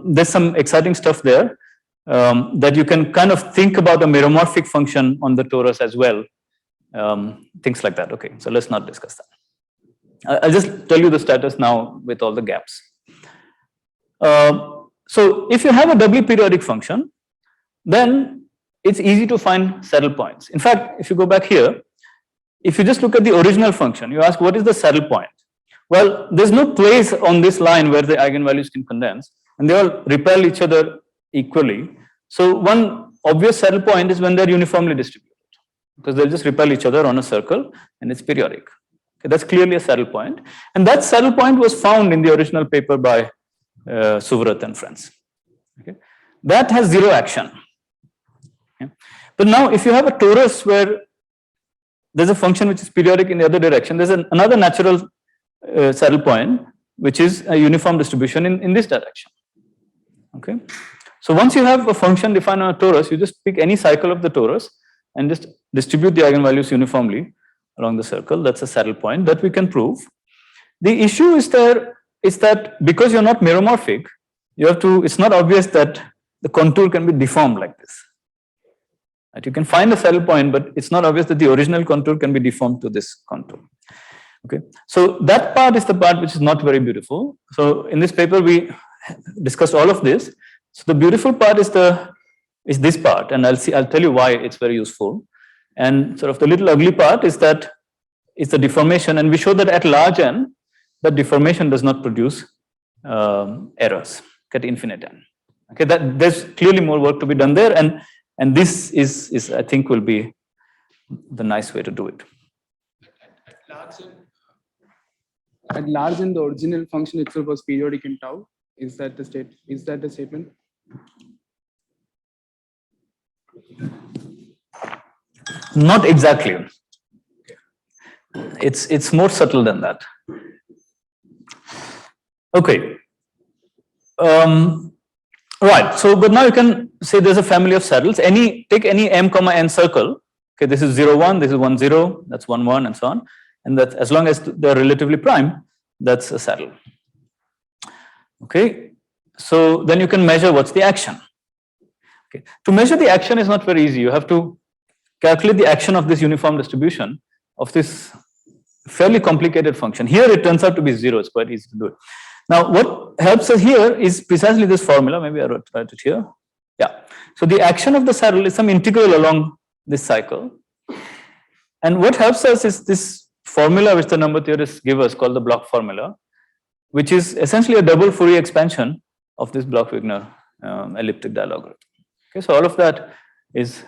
there's some exciting stuff there that you can kind of think about a meromorphic function on the torus as well, things like that. Okay, so let's not discuss that. I'll just tell you the status now with all the gaps. So if you have a doubly periodic function, then it's easy to find saddle points. In fact, if you go back here, if you just look at the original function, you ask what is the saddle point? Well, there's no place on this line where the eigenvalues can condense, and they all repel each other equally. So one obvious saddle point is when they're uniformly distributed, because they'll just repel each other on a circle, and it's periodic. Okay, that's clearly a saddle point, and that saddle point was found in the original paper by Suvrat and friends. Okay, that has zero action. Okay. But now, if you have a torus where there's a function which is periodic in the other direction, there's another natural saddle point, which is a uniform distribution in this direction. Okay, so once you have a function defined on a torus, you just pick any cycle of the torus and just distribute the eigenvalues uniformly along the circle. That's a saddle point that we can prove. The issue is that because you're not meromorphic, you have to. It's not obvious that the contour can be deformed like this. Right? You can find a saddle point, but it's not obvious that the original contour can be deformed to this contour. Okay, so that part is the part which is not very beautiful. So in this paper we discussed all of this. So the beautiful part is this part, and I'll tell you why it's very useful. And sort of the little ugly part is that it's the deformation, and we show that at large n, that deformation does not produce errors at infinite n. Okay, that there's clearly more work to be done there, and this is I think will be the nice way to do it. At large n, the original function itself was periodic in tau. Is that the statement? Not exactly. It's more subtle than that. Okay. Right. So, but now you can say there's a family of saddles. Take any m comma n circle. Okay, this is 0, 1. This is 1, 0. That's 1, 1, and so on. And that as long as they're relatively prime, that's a saddle. Okay. So then you can measure what's the action. Okay. To measure the action is not very easy. You have to calculate the action of this uniform distribution of this fairly complicated function. Here it turns out to be 0. It's quite easy to do it. Now, what helps us here is precisely this formula. Maybe I wrote it here. Yeah. So the action of the saddle is some integral along this cycle. And what helps us is this formula which the number theorists give us called the block formula, which is essentially a double Fourier expansion of this Bloch-Wigner elliptic dialog. Okay, so all of that is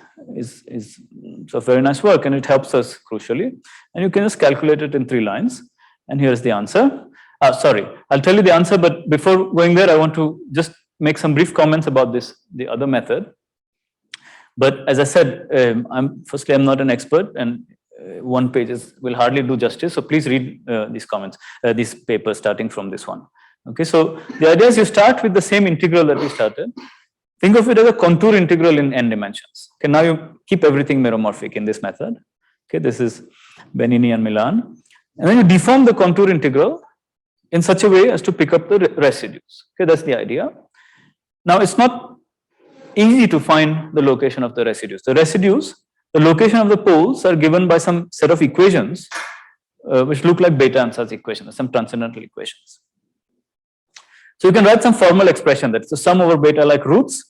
so very nice work, and it helps us crucially. And you can just calculate it in 3 lines. And here's the answer. Sorry, I'll tell you the answer, but before going there, I want to just make some brief comments about the other method. But as I said, firstly, I'm not an expert, and 1 page will hardly do justice. So please read these comments, these papers starting from this one. Okay, so the idea is you start with the same integral that we started. Think of it as a contour integral in n dimensions. Okay, now you keep everything meromorphic in this method. Okay, this is Benini and Milan. And then you deform the contour integral in such a way as to pick up the residues. Okay, that's the idea. Now it's not easy to find the location of the residues. The residues, the location of the poles are given by some set of equations which look like beta-Ansatz equations, some transcendental equations. So you can write some formal expression that's the sum over beta like roots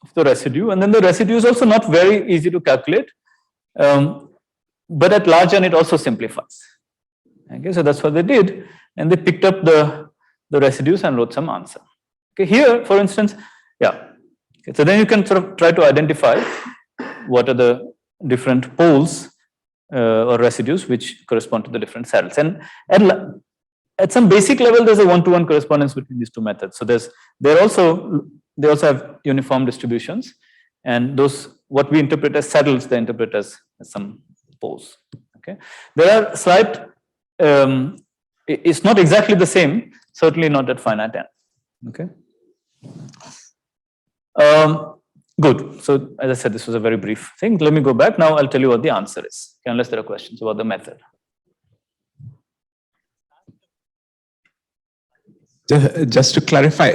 of the residue, and then the residue is also not very easy to calculate, but at large n it also simplifies. Okay, so that's what they did, and they picked up the residues and wrote some answer. Okay, here, for instance, yeah. Okay, so then you can sort of try to identify what are the different poles or residues which correspond to the different saddles. And at some basic level, there's a one-to-one correspondence between these 2 methods. So they also have uniform distributions, and those what we interpret as saddles, they interpret as some poles. Okay, there are slight. It's not exactly the same. Certainly not at finite n. Okay. Good. So as I said, this was a very brief thing. Let me go back. Now I'll tell you what the answer is, okay, unless there are questions about the method. Just to clarify,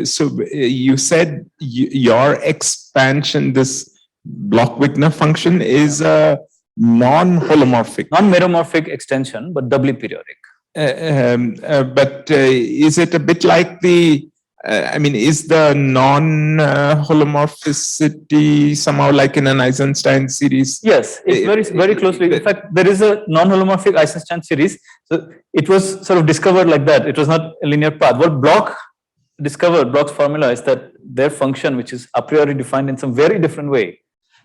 so you said your expansion, this Bloch-Wigner function, is a non-holomorphic. Non-meromorphic extension, but doubly periodic. But is it a bit like the, I mean, is the non-holomorphicity somehow like in an Eisenstein series? Yes, it's very closely. In fact, there is a non-holomorphic Eisenstein series. So it was sort of discovered like that. It was not a linear path. What Bloch discovered, Bloch's formula, is that their function, which is a priori defined in some very different way,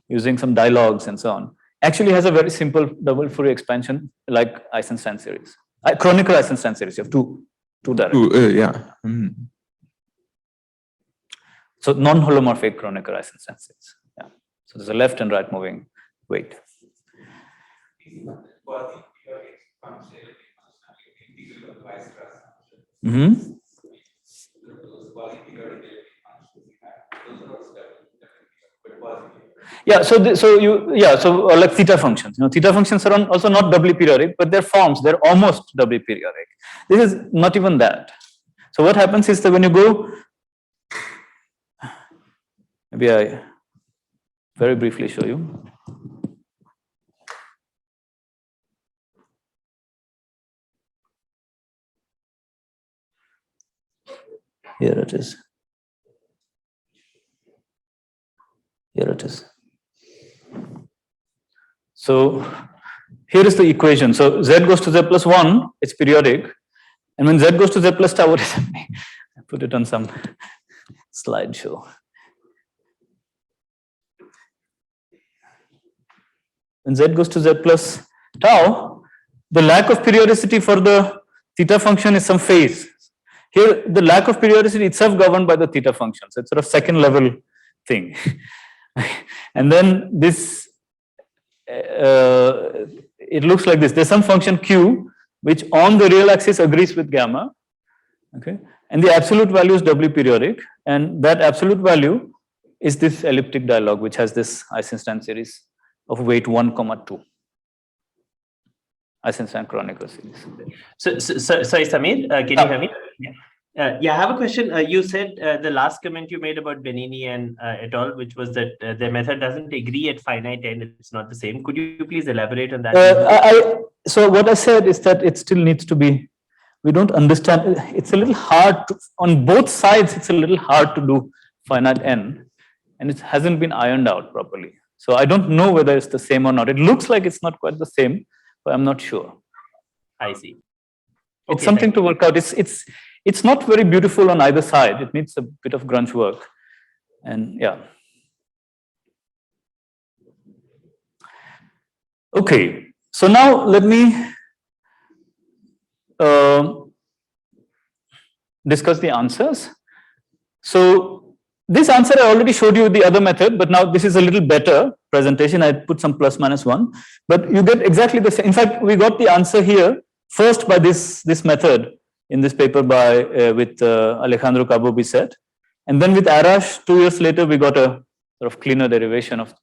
using some dialogues and so on, actually has a very simple double Fourier expansion like Eisenstein series. Chronicle Eisenstein series, you have two directions. Yeah. Mm-hmm. So non-holomorphic chronicle Eisenstein series. Yeah. So there's a left and right moving weight. Mm-hmm. Yeah, so like theta functions. Theta functions are also not doubly periodic, but their forms, they're almost doubly periodic. This is not even that. So what happens is that when you go, maybe I very briefly show you. Here it is. Here it is. So here is the equation. So z goes to z plus 1, it's periodic. And when z goes to z plus tau, what is happening? I put it on some slideshow. When z goes to z plus tau, the lack of periodicity for the theta function is some phase. Here, the lack of periodicity itself governed by the theta function. So it's sort of second level thing. And then this it looks like this. There's some function q which on the real axis agrees with gamma, okay, and the absolute value is doubly periodic, and that absolute value is this elliptic dialog which has this Eisenstein series of weight 1,2. Eisenstein Chronicle series. So sorry, Samir, can you hear me? Yeah. Yeah, I have a question. You said the last comment you made about Benini and et al., which was that their method doesn't agree at finite end, it's not the same. Could you please elaborate on that? So what I said is that it still needs to be, we don't understand, it's a little hard to, on both sides, it's a little hard to do finite n, and it hasn't been ironed out properly. So I don't know whether it's the same or not. It looks like it's not quite the same, but I'm not sure. I see. It's okay, something to work out. It's not very beautiful on either side. It needs a bit of grunge work. And yeah. Okay, so now let me discuss the answers. So this answer I already showed you with the other method, but now this is a little better presentation. I put some plus minus 1, but you get exactly the same. In fact, we got the answer here first by this method in this paper by with Alejandro Cabo Bisset, and then with Arash 2 years later we got a sort of cleaner derivation of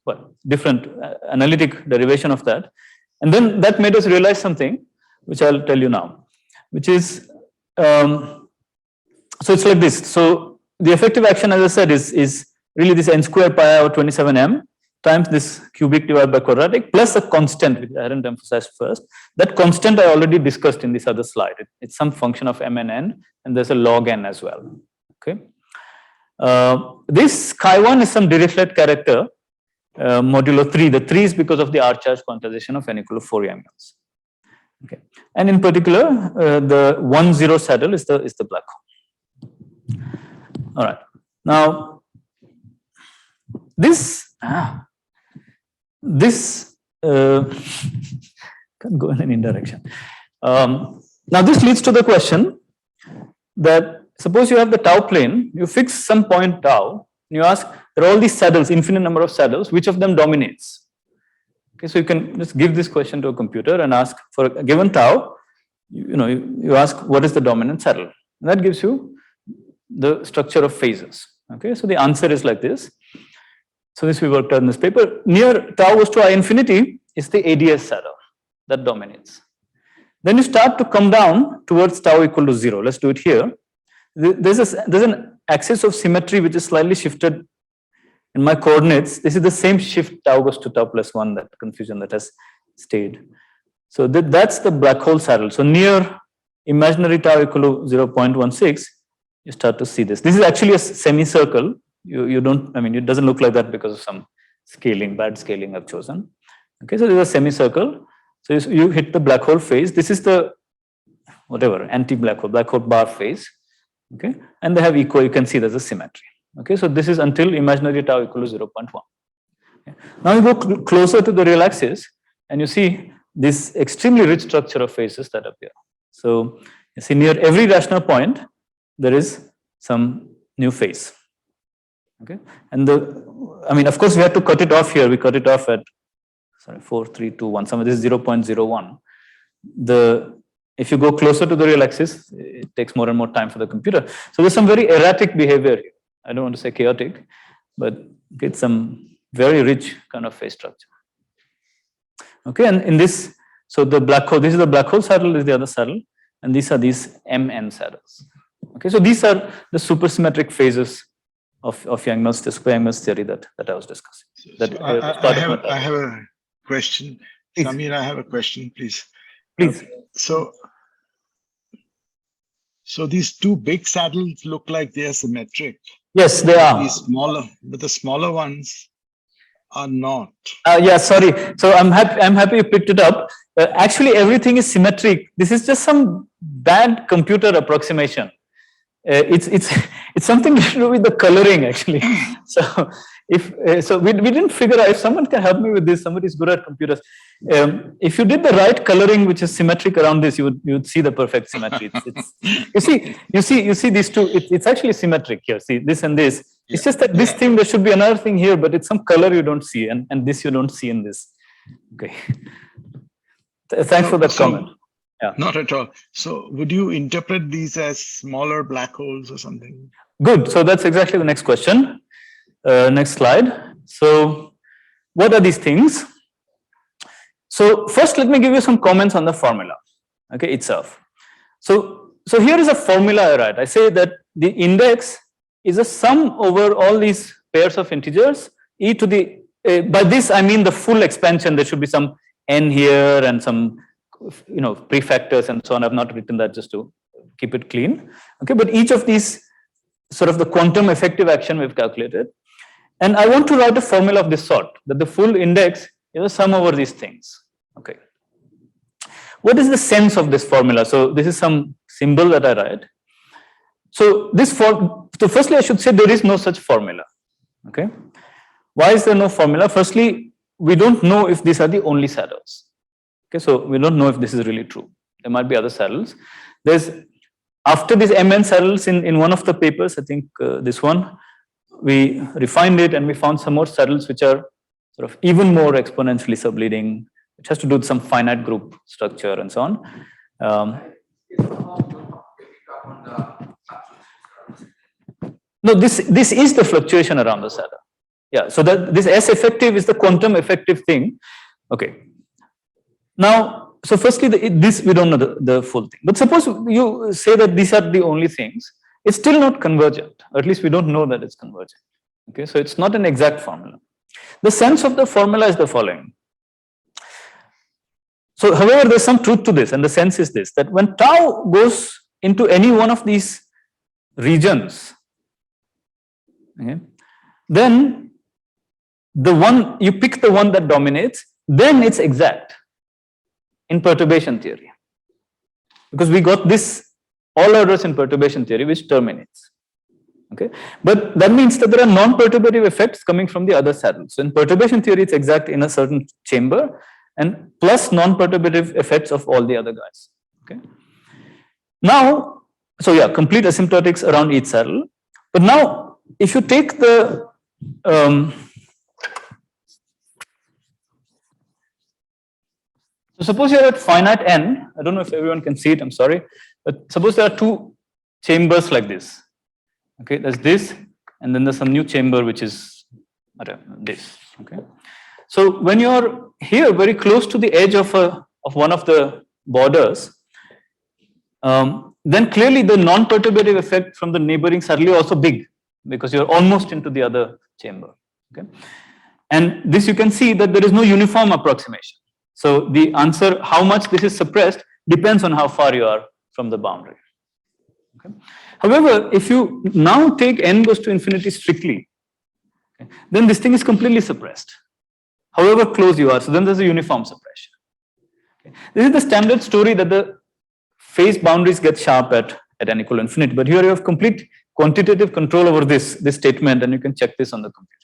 different analytic derivation of that, and then that made us realize something which I'll tell you now, which is so it's like this. So the effective action, as I said, is really this n square pi over 27m times this cubic divided by quadratic plus a constant, which I hadn't emphasized first. That constant I already discussed in this other slide. It's some function of m and n, and there's a log n as well. Okay. This chi1 is some Dirichlet character modulo 3. The 3 is because of the R charge quantization of n equal to 4 angles. Okay. And in particular, the 1,0 saddle is the black hole. All right. Now, this can go in any direction. Now this leads to the question that suppose you have the tau plane, you fix some point tau, and you ask, there are all these saddles, infinite number of saddles, which of them dominates? Okay, so you can just give this question to a computer and ask for a given tau, you ask what is the dominant saddle, and that gives you the structure of phases. Okay, so the answer is like this. So this we worked out in this paper. Near tau goes to I infinity is the ADS saddle that dominates. Then you start to come down towards tau equal to 0. Let's do it here. There's an axis of symmetry which is slightly shifted in my coordinates. This is the same shift tau goes to tau plus 1, that confusion that has stayed. So that's the black hole saddle. So near imaginary tau equal to 0.16, you start to see this. This is actually a semicircle. You don't, I mean, it doesn't look like that because of some scaling, bad scaling I've chosen. Okay, so there's a semicircle. So you hit the black hole phase. This is the, whatever, anti-black hole bar phase. Okay, and they have equal, you can see there's a symmetry. Okay, so this is until imaginary tau equal to 0.1. Okay. Now you go closer to the real axis and you see this extremely rich structure of phases that appear. So you see near every rational point, there is some new phase. Okay, and I mean, of course, we had to cut it off here. We cut it off at 4, 3, 2, 1. Some of this is 0.01. If you go closer to the real axis, it takes more and more time for the computer. So there's some very erratic behavior here. I don't want to say chaotic, but it's some very rich kind of phase structure. Okay, and in this, so the black hole, this is the black hole saddle, this is the other saddle, and these are these MN saddles. Okay, so these are the supersymmetric phases of Yang-Mills theory that I was discussing. I have a question. Please. Samir, I have a question, please. Please. So these two big saddles look like they are symmetric. Yes, they are. These smaller, but the smaller ones are not. Yeah, sorry. So I'm happy you picked it up. Actually, everything is symmetric. This is just some bad computer approximation. It's something to do with the coloring actually. So so we didn't figure out, if someone can help me with this, somebody is good at computers. If you did the right coloring which is symmetric around this, you would see the perfect symmetry. You see these two. It's actually symmetric here. See this and this. Yeah. It's just that this thing, there should be another thing here, but it's some color you don't see, and this you don't see in this. Okay. Thanks for that comment. Yeah. Not at all. So would you interpret these as smaller black holes or something? Good. So that's exactly the next question. Next slide. So what are these things? So first, let me give you some comments on the formula, okay, itself. So here is a formula I write. I say that the index is a sum over all these pairs of integers, e to the, by this I mean the full expansion. There should be some n here and some, prefactors and so on. I've not written that just to keep it clean. Okay, but each of these sort of the quantum effective action we've calculated. And I want to write a formula of this sort, that the full index is a sum over these things. Okay. What is the sense of this formula? So this is some symbol that I write. So firstly, I should say there is no such formula. Okay. Why is there no formula? Firstly, we don't know if these are the only saddles. Okay, so we don't know if this is really true. There might be other saddles. After these MN saddles in one of the papers, I think this one, we refined it and we found some more saddles which are sort of even more exponentially subleading, which has to do with some finite group structure and so on. No, this is the fluctuation around the saddle. Yeah, so that this S effective is the quantum effective thing. Okay. Now, so firstly, this we don't know the full thing. But suppose you say that these are the only things, it's still not convergent, or at least we don't know that it's convergent. Okay, so it's not an exact formula. The sense of the formula is the following. So, however, there's some truth to this, and the sense is this, that when tau goes into any one of these regions, okay, then you pick the one that dominates, then it's exact in perturbation theory, because we got this all orders in perturbation theory which terminates. Okay, but that means that there are non-perturbative effects coming from the other saddles. So in perturbation theory, it's exact in a certain chamber, and plus non-perturbative effects of all the other guys. Okay. Now, so yeah, complete asymptotics around each saddle. But now, if you take the so suppose you're at finite n, I don't know if everyone can see it, I'm sorry, but suppose there are two chambers like this. Okay, there's this, and then there's some new chamber which is this. Okay, so when you're here very close to the edge of one of the borders, then clearly the non-perturbative effect from the neighboring saddle is also big, because you're almost into the other chamber. Okay, and this you can see that there is no uniform approximation. So the answer, how much this is suppressed, depends on how far you are from the boundary. Okay. However, if you now take n goes to infinity strictly, okay, then this thing is completely suppressed, however close you are. So then there's a uniform suppression. Okay. This is the standard story that the phase boundaries get sharp at n equal to infinity. But here you have complete quantitative control over this statement, and you can check this on the computer.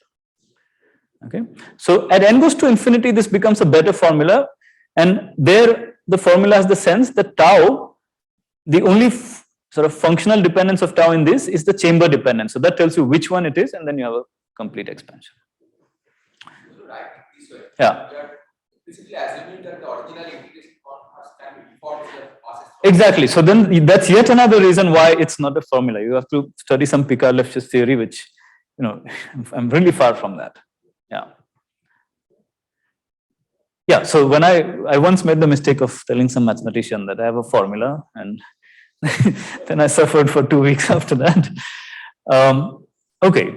Okay, so at n goes to infinity, this becomes a better formula, and there the formula has the sense that tau, the only sort of functional dependence of tau in this is the chamber dependence. So that tells you which one it is, and then you have a complete expansion. Right, this way. Yeah. We are basically assuming that the original integration formula can be default to the process. Exactly. So then that's yet another reason why it's not a formula. You have to study some Picard-Lefschetz theory, which, I'm really far from that. Yeah. Yeah, so when I once made the mistake of telling some mathematician that I have a formula, and then I suffered for 2 weeks after that. Okay,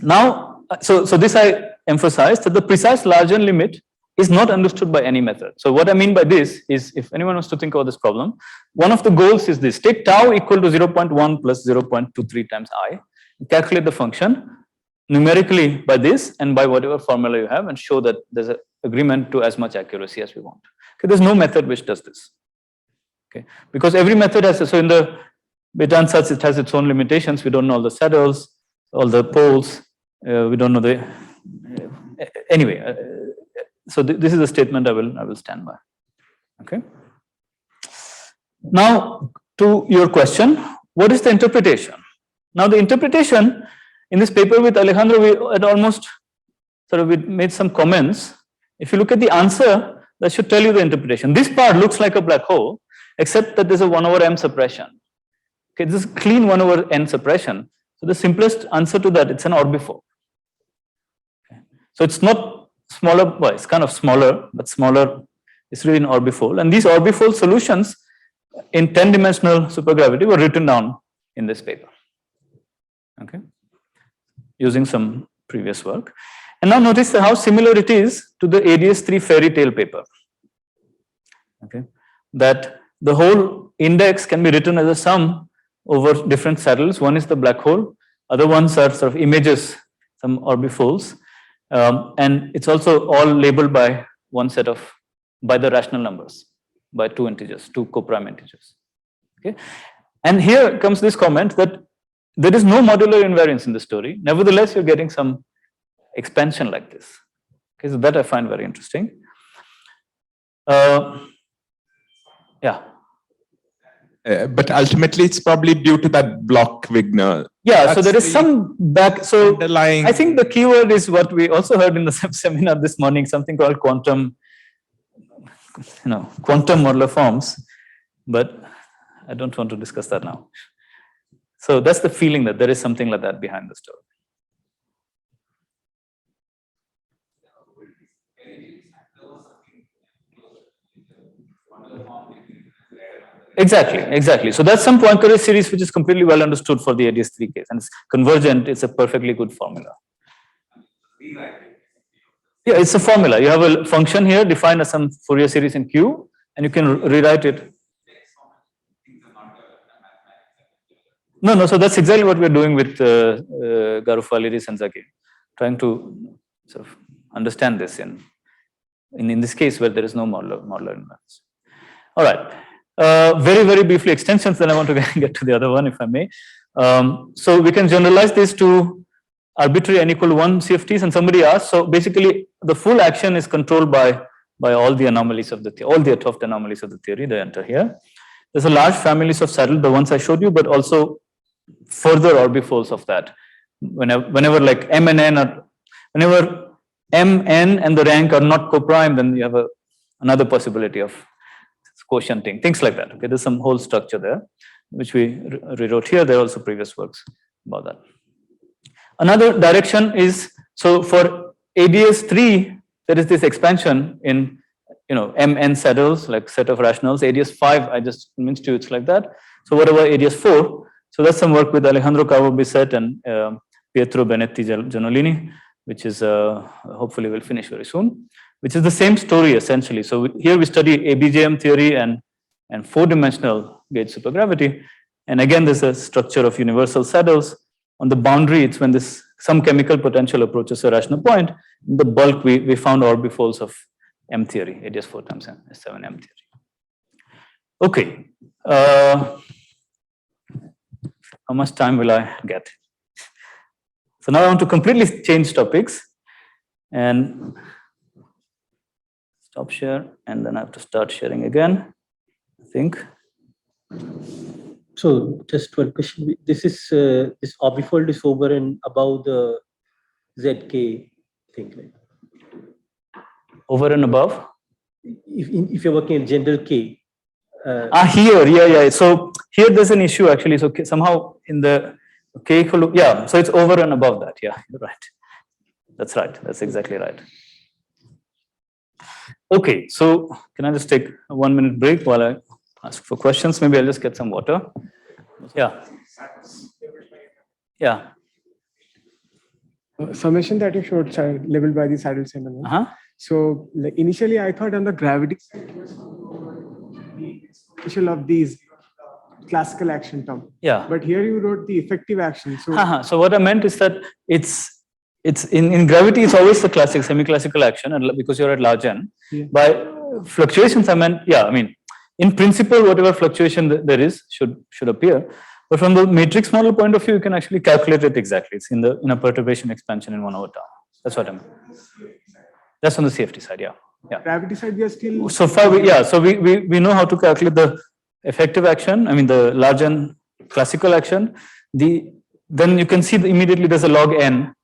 now, so this I emphasized that the precise larger limit is not understood by any method. So what I mean by this is, if anyone wants to think about this problem, one of the goals is this: take tau equal to 0.1 plus 0.23 times I, calculate the function numerically by this and by whatever formula you have, and show that there's an agreement to as much accuracy as we want. Okay, there's no method which does this. Okay, because every method has, so in the beta ansatz, it has its own limitations. We don't know all the saddles, all the poles. We don't know the anyway. So this is a statement I will stand by. Okay. Now to your question, what is the interpretation? Now the interpretation in this paper with Alejandro, we had almost sort of we made some comments If you look at the answer, that should tell you the interpretation. This part looks like a black hole, except that there's a 1 over m suppression. Okay, this is clean 1 over n suppression. So the simplest answer to that, it's an orbifold. Okay. So it's not smaller, well, it's kind of smaller, but smaller, it's really an orbifold. And these orbifold solutions in 10-dimensional supergravity were written down in this paper. Okay, using some previous work. And now notice how similar it is to the ADS3 fairy tale paper. Okay, that the whole index can be written as a sum over different saddles. One is the black hole, other ones are sort of images, some orbifolds, and it's also all labeled by one set of, by the rational numbers, by 2 integers, 2 coprime integers. Okay, and here comes this comment that there is no modular invariance in the story. Nevertheless, you're getting some expansion like this. Okay, so that I find very interesting. Yeah. But ultimately, it's probably due to that Bloch-Wigner. Yeah, so there is some back. So underlying. I think the keyword is what we also heard in the seminar this morning, something called quantum, quantum modular forms. But I don't want to discuss that now. So that's the feeling that there is something like that behind the story. Exactly, exactly. So that's some Poincare series which is completely well understood for the ADS3 case, and it's convergent. It's a perfectly good formula. Yeah, it's a formula. You have a function here defined as some Fourier series in Q, and you can rewrite it. No. So that's exactly what we're doing with Garofaliri Senzaki, trying to sort of understand this in this case where there is no modular invariance. All right. Very, very briefly extensions, then I want to get to the other one if I may. So we can generalize this to arbitrary n equal 1 CFTs, and somebody asked, so basically the full action is controlled by all the anomalies of the theory, all the 12 anomalies of the theory, they enter here. There's a large families of saddle, the ones I showed you, but also further orbifolds of that. Whenever like m and n are, whenever m, n and the rank are not coprime, then you have another possibility of quotienting, things like that. Okay, there's some whole structure there, which we rewrote here. There are also previous works about that. Another direction is, so for ADS3, there is this expansion in, mn saddles, like set of rationals. ADS5, I just convinced you it's like that. So whatever ADS4, so that's some work with Alejandro Cabo Bisset and Pietro Benetti Giannolini, which is hopefully will finish very soon, which is the same story essentially. So here we study ABJM theory and 4-dimensional gauge supergravity. And again, there's a structure of universal saddles. On the boundary, it's when some chemical potential approaches a rational point. In the bulk, we found orbifolds of M theory, ADS4 times S7M theory. Okay. How much time will I get? So now I want to completely change topics and stop share, and then I have to start sharing again, I think. So just one question. This is this orbifold is over and above the ZK thing, right? Over and above? If you're working in general K. Here, yeah. So here there's an issue actually. So somehow in the K, yeah, so it's over and above that. Yeah, you're right. That's right. That's exactly right. Okay, so can I just take a 1-minute break while I ask for questions? Maybe I'll just get some water. Yeah. Yeah. Summation that you showed labeled by the saddle symbol. So like initially I thought on the gravity side was the exponential of these classical action term. Yeah. But here you wrote the effective action. So so what I meant is that it's in gravity, it's always the classic semi-classical action, and because you're at large n. Yeah. By fluctuations, I meant, yeah, I mean, in principle, whatever fluctuation there is should appear. But from the matrix model point of view, you can actually calculate it exactly. It's in a perturbation expansion in 1 over tau. That's what I mean. That's on the CFT side, yeah. Yeah. Gravity side, we are still. So far, we know how to calculate the effective action. I mean, the large n classical action. Then you can see immediately there's a log n.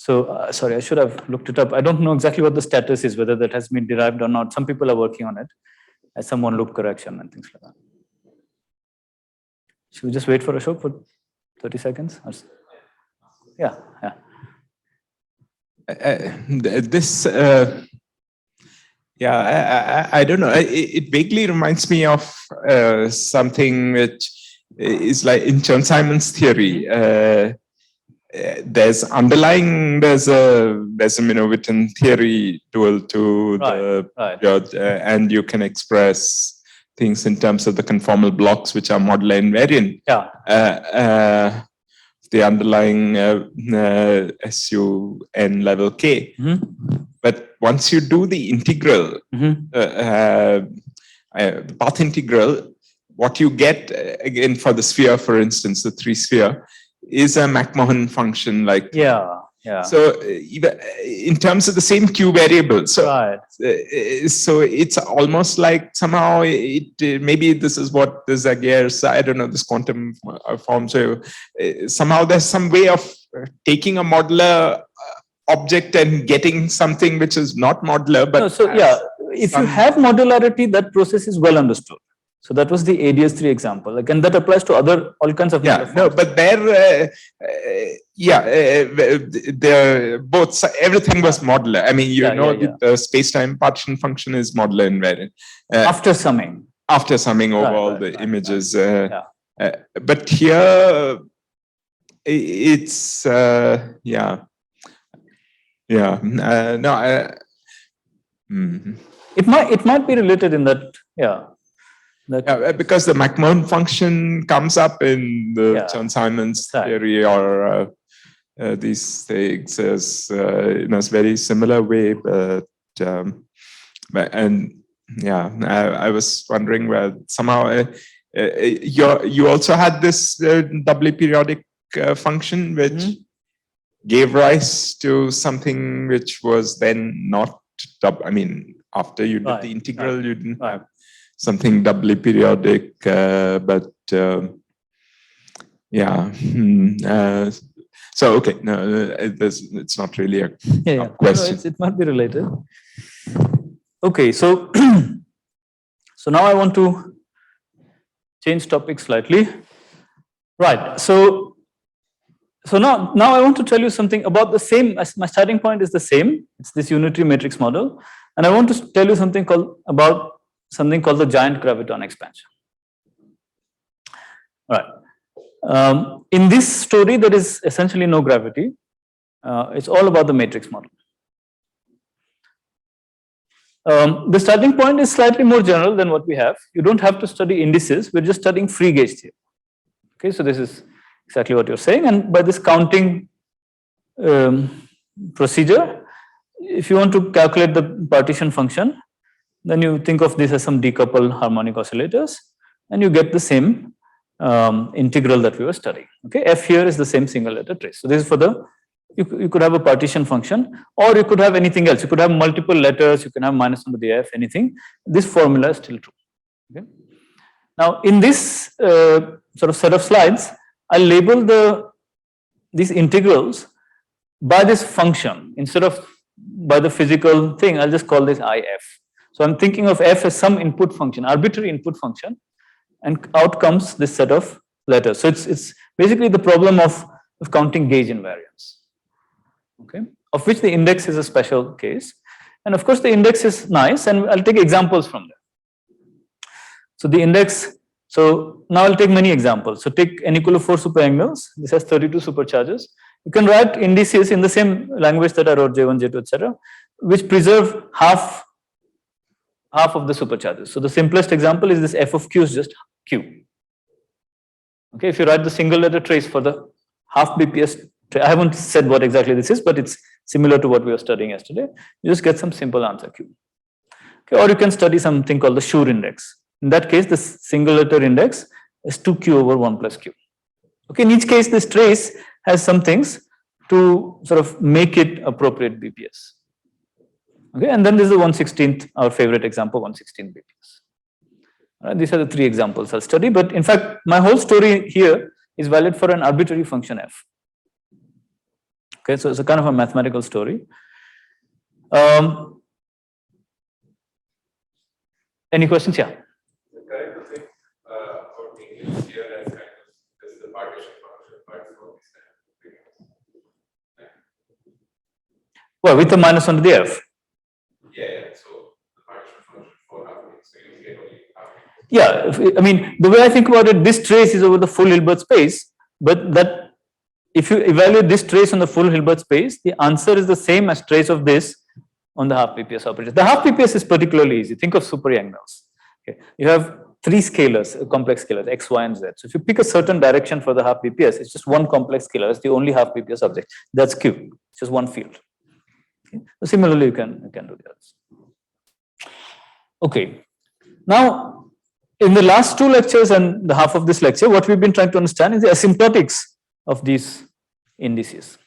So sorry, I should have looked it up. I don't know exactly what the status is, whether that has been derived or not. Some people are working on it as some on-loop correction and things like that. Should we just wait for Ashok for 30 seconds? Yeah, yeah. I don't know. It vaguely reminds me of something which is like in Chern-Simons theory. There's a Minowitten theory dual to the and you can express things in terms of the conformal blocks which are modular invariant. Yeah. The underlying SUN level K. But once you do the integral, the path integral, what you get again for the sphere, for instance, the 3-sphere, is a McMahon function like. Yeah. So in terms of the same Q variable, so so it's almost like somehow maybe this is what the Zagiers, I don't know, this quantum form. So somehow there's some way of taking a modular object and getting something which is not modular. But no, so yeah, if you have modularity, that process is well understood. So that was the ADS3 example. Like, and that applies to all kinds of. But there, they're both. Everything was modular. I mean, the space-time partition function is modular invariant. After summing. After summing over all the images. But here, it's It might be related in that. Because the McMahon function comes up in the Chern-Simons theory or these things as in a very similar way, but I was wondering where somehow you also had this doubly periodic function which gave rise to something which was then not I mean, after you did the integral, you didn't have something doubly periodic, but so okay, no, it's not really a question. No, it might be related. Okay, so so now I want to change topic slightly. Right. So now I want to tell you something about the same. As my starting point is the same. It's this unitary matrix model, and I want to tell you something about something called the giant graviton expansion. Right. In this story, there is essentially no gravity. It's all about the matrix model. The starting point is slightly more general than what we have. You don't have to study indices. We're just studying free gauge theory. Okay, so this is exactly what you're saying. And by this counting procedure, if you want to calculate the partition function, then you think of this as some decoupled harmonic oscillators, and you get the same integral that we were studying. Okay, F here is the same single letter trace. So this is for the, you could have a partition function, or you could have anything else. You could have multiple letters, you can have minus under the F, anything. This formula is still true. Okay. Now in this sort of set of slides, I'll label these integrals by this function. Instead of by the physical thing, I'll just call this IF. So I'm thinking of F as some input function, arbitrary input function, and out comes this set of letters. So it's basically the problem of counting gauge invariance, okay, of which the index is a special case. And of course the index is nice, and I'll take examples from there. So the index, so now I'll take many examples. So take n equal to 4 superangles. This has 32 supercharges. You can write indices in the same language that I wrote J1, J2, etc., which preserve half of the supercharges. So the simplest example is this f of q is just q. Okay, if you write the single letter trace for the half BPS, I haven't said what exactly this is, but it's similar to what we were studying yesterday. You just get some simple answer q. Okay, or you can study something called the Schur index. In that case, the single letter index is 2q over 1 plus q. Okay, in each case, this trace has some things to sort of make it appropriate BPS. Okay, and then this is the 1/16th, our favorite example, 1/16 BPS. These are the 3 examples I'll study, but in fact, my whole story here is valid for an arbitrary function f. Okay, so it's a kind of a mathematical story. Any questions? Yeah. Correct to think about English here as kind of this is the partition function, but for this kind of Well, with the minus on to the f. yeah. So the partition function for half, so you get only half. Yeah, I mean, the way I think about it, this trace is over the full Hilbert space, but that if you evaluate this trace on the full Hilbert space, the answer is the same as trace of this on the half PPS operator. The half PPS is particularly easy. Think of super Yang-Mills. Okay. You have three scalars, complex scalars, x, y, and z. So if you pick a certain direction for the half PPS, it's just one complex scalar. It's the only half PPS object. That's Q. It's just one field. Okay. So similarly, you can do the others. Okay. Now, in the last two lectures and the half of this lecture, what we've been trying to understand is the asymptotics of these indices.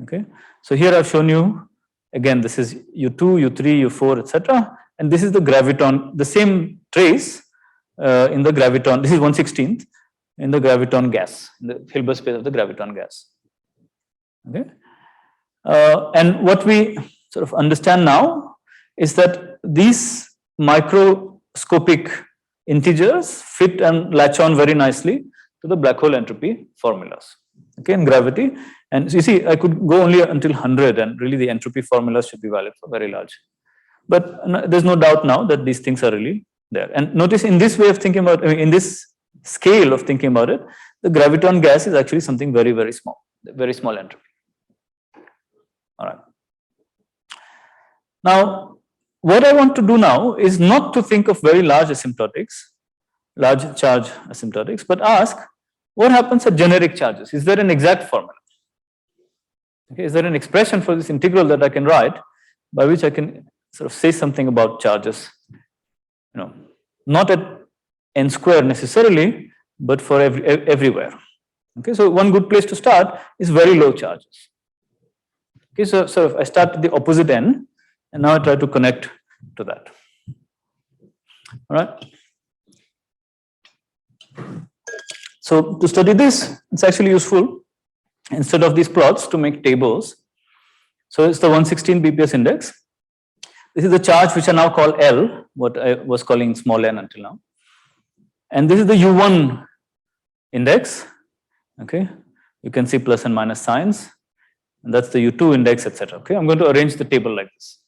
Okay. So here I've shown you, again, this is U2, U3, U4, etc. And this is the graviton, the same trace in the graviton. This is 1/16th in the graviton gas, in the Hilbert space of the graviton gas. Okay. And what we sort of understand now is that these microscopic integers fit and latch on very nicely to the black hole entropy formulas. Okay, in gravity. And so you see, I could go only until 100, and really the entropy formulas should be valid for very large. But there's no doubt now that these things are really there. And notice in this way of thinking about, I mean, in this scale of thinking about it, the graviton gas is actually something very, very small entropy. All right. Now, what I want to do now is not to think of very large asymptotics, large charge asymptotics, but ask what happens at generic charges? Is there an exact formula? Okay, is there an expression for this integral that I can write by which I can sort of say something about charges? You know, not at n square necessarily, but for everywhere. Okay, so one good place to start is very low charges. Okay, so I start at the opposite n, and now I try to connect to that. All right. So to study this, it's actually useful instead of these plots to make tables. So it's the 116 BPS index. This is the charge which I now call L, what I was calling small n until now. And this is the U1 index. Okay, you can see plus and minus signs. And that's the U2 index, etc. Okay, I'm going to arrange the table like this.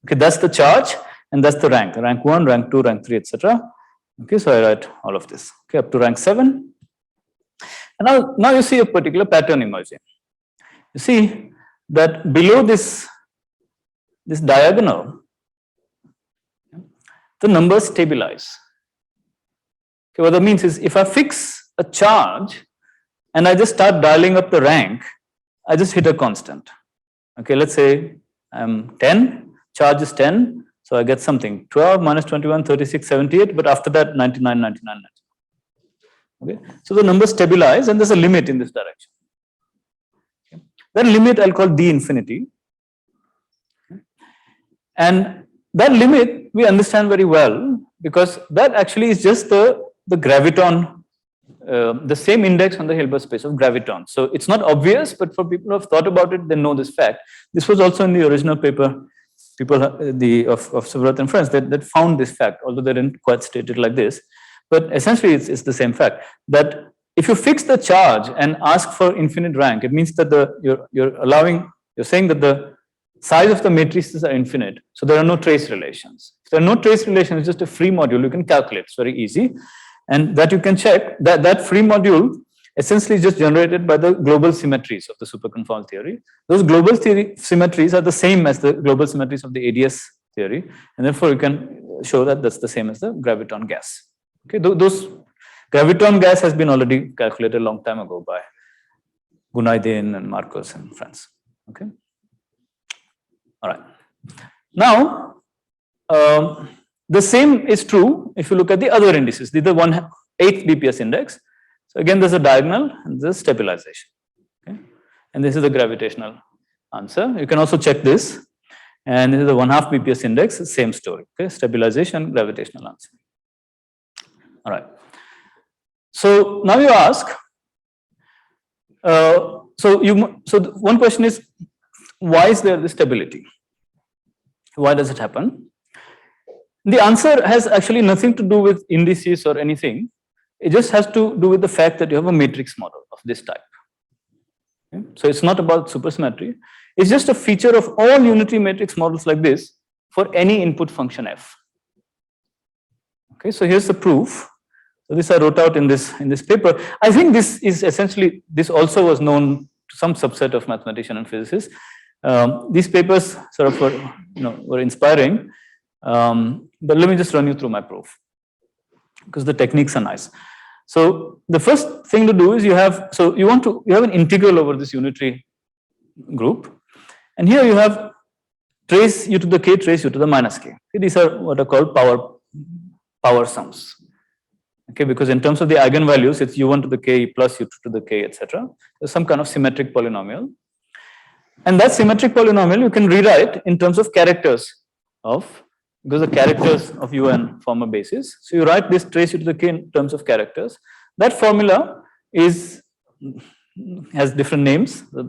Okay, that's the charge and that's the rank 1, rank 2, rank 3, etc. Okay, so I write all of this. Okay, up to rank 7. And now you see a particular pattern emerging. You see that below this diagonal, the numbers stabilize. Okay, what that means is if I fix a charge and I just start dialing up the rank, I just hit a constant. Okay, let's say I'm 10, charge is 10, so I get something 12 minus 21, 36, 78, but after that 99, 99, 99. Okay, so the numbers stabilize and there's a limit in this direction. Okay. That limit I'll call d infinity. Okay. And that limit we understand very well because that actually is just the graviton, the same index on the Hilbert space of graviton. So it's not obvious, but for people who have thought about it, they know this fact. This was also in the original paper, people of Subrata and friends that found this fact, although they didn't quite state it like this. But essentially, it's the same fact that if you fix the charge and ask for infinite rank, it means that you're saying that the size of the matrices are infinite. So there are no trace relations. If there are no trace relations, it's just a free module. You can calculate. It's very easy. And that you can check that free module essentially is just generated by the global symmetries of the superconformal theory. Those global symmetries are the same as the global symmetries of the ADS theory. And therefore, you can show that that's the same as the graviton gas. Okay, those graviton gas has been already calculated a long time ago by Gunaydin and Marcos and friends. Okay. All right. Now, the same is true if you look at the other indices. These are 1/8 BPS index. So again, there's a diagonal and there's stabilization. Okay. And this is the gravitational answer. You can also check this. And this is the 1/2 BPS index, same story. Okay, stabilization, gravitational answer. All right. So now you ask, one question is, why is there this stability? Why does it happen? The answer has actually nothing to do with indices or anything. It just has to do with the fact that you have a matrix model of this type. Okay? So it's not about supersymmetry. It's just a feature of all unitary matrix models like this for any input function f. Okay, so here's the proof. So this I wrote out in this paper. I think this is essentially, this also was known to some subset of mathematicians and physicists. These papers sort of were inspiring. But let me just run you through my proof, because the techniques are nice. So the first thing to do is you have an integral over this unitary group, and here you have trace u to the k, trace u to the minus k. Okay, these are what are called power sums. Okay, because in terms of the eigenvalues, it's u1 to the k plus u2 to the k, etc. There's some kind of symmetric polynomial, and that symmetric polynomial you can rewrite in terms of characters of, because the characters of un form a basis. So you write this trace u to the k in terms of characters. That formula has different names, the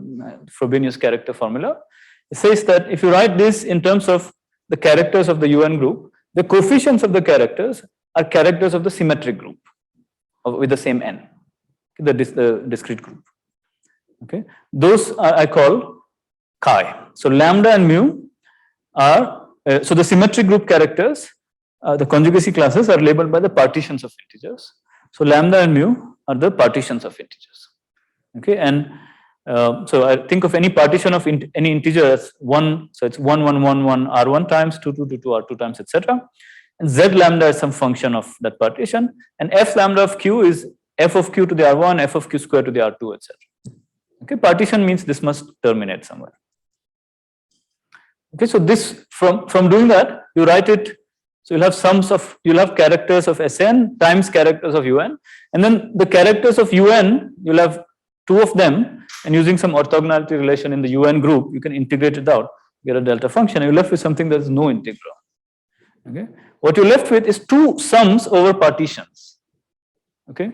Frobenius character formula. It says that if you write this in terms of the characters of the un group, the coefficients of the characters are characters of the symmetric group with the same n, the discrete group. Okay, those I call chi. So lambda and mu are, so the symmetric group characters, the conjugacy classes are labeled by the partitions of integers. So lambda and mu are the partitions of integers. Okay, and so I think of any partition of any integer as 1, so it's 1, 1, 1, 1, r1 times, 2, 2, 2, 2, r2 times, etc. And z lambda is some function of that partition, and f lambda of q is f of q to the r1, f of q square to the r2, etc. Okay, partition means this must terminate somewhere. Okay, so this from doing that, you write it. So you'll have characters of Sn times characters of un, and then the characters of un, you'll have 2 of them, and using some orthogonality relation in the un group, you can integrate it out, get a delta function, and you're left with something that is no integral. Okay, what you're left with is 2 sums over partitions. Okay,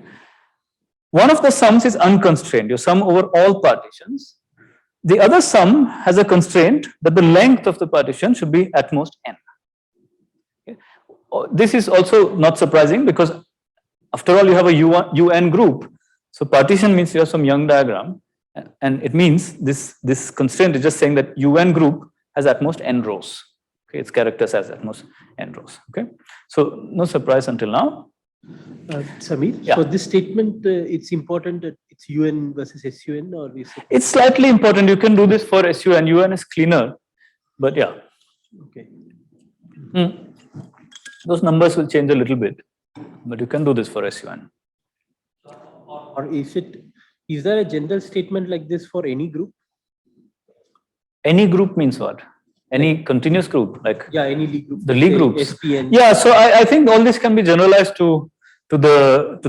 one of the sums is unconstrained, your sum over all partitions. The other sum has a constraint that the length of the partition should be at most n. Okay. This is also not surprising, because after all you have a un group. So partition means you have some Young diagram, and it means this constraint is just saying that un group has at most n rows. Okay, its characters has at most n rows. Okay, so no surprise until now. Samir, yeah. So this statement, it's important that it's un versus sun, or is it? It's slightly important. You can do this for sun. Un is cleaner, but yeah. Okay. Those numbers will change a little bit, but you can do this for sun. Or is there a general statement like this for any group? Any group means what? Any continuous group, like any Lie group. The Lie groups. SPN. Yeah, so I think all this can be generalized to the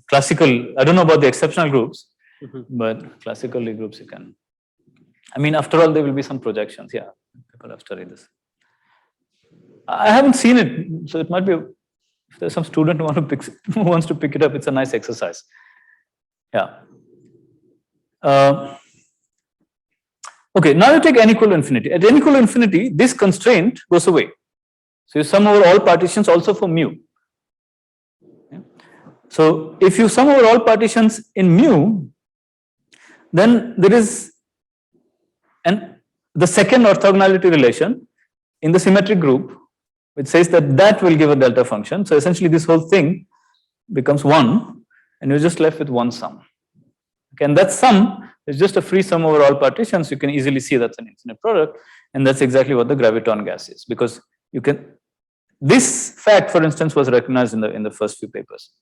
classical. I don't know about the exceptional groups, but classical Lie groups you can. I mean, after all, there will be some projections. Yeah, people have studied this. I haven't seen it, so it might be. If there's some student who wants to pick it up, it's a nice exercise. Yeah. Okay, now you take n equal to infinity. At n equal to infinity, this constraint goes away. So you sum over all partitions also for mu. Okay. So if you sum over all partitions in mu, then there is the second orthogonality relation in the symmetric group, which says that will give a delta function. So essentially this whole thing becomes 1, and you're just left with one sum. Okay, and that sum is just a free sum over all partitions. You can easily see that's an infinite product, and that's exactly what the graviton gas is, because you can. This fact, for instance, was recognized in the first few papers.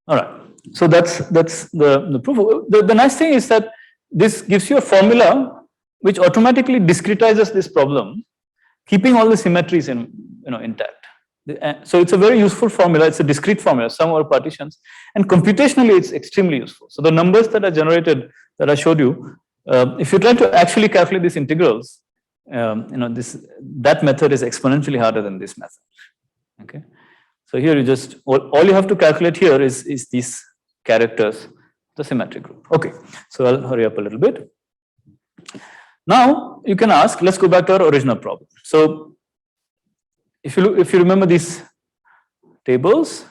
All right, so that's the proof. The nice thing is that this gives you a formula which automatically discretizes this problem, keeping all the symmetries intact. So it's a very useful formula. It's a discrete formula, sum over partitions, and computationally it's extremely useful. So the numbers that are generated that I showed you, if you try to actually calculate these integrals, that method is exponentially harder than this method. Okay, so here you just all you have to calculate here is these characters the symmetric group. Okay, so I'll hurry up a little bit. Now you can ask, let's go back to our original problem. So if you remember these tables,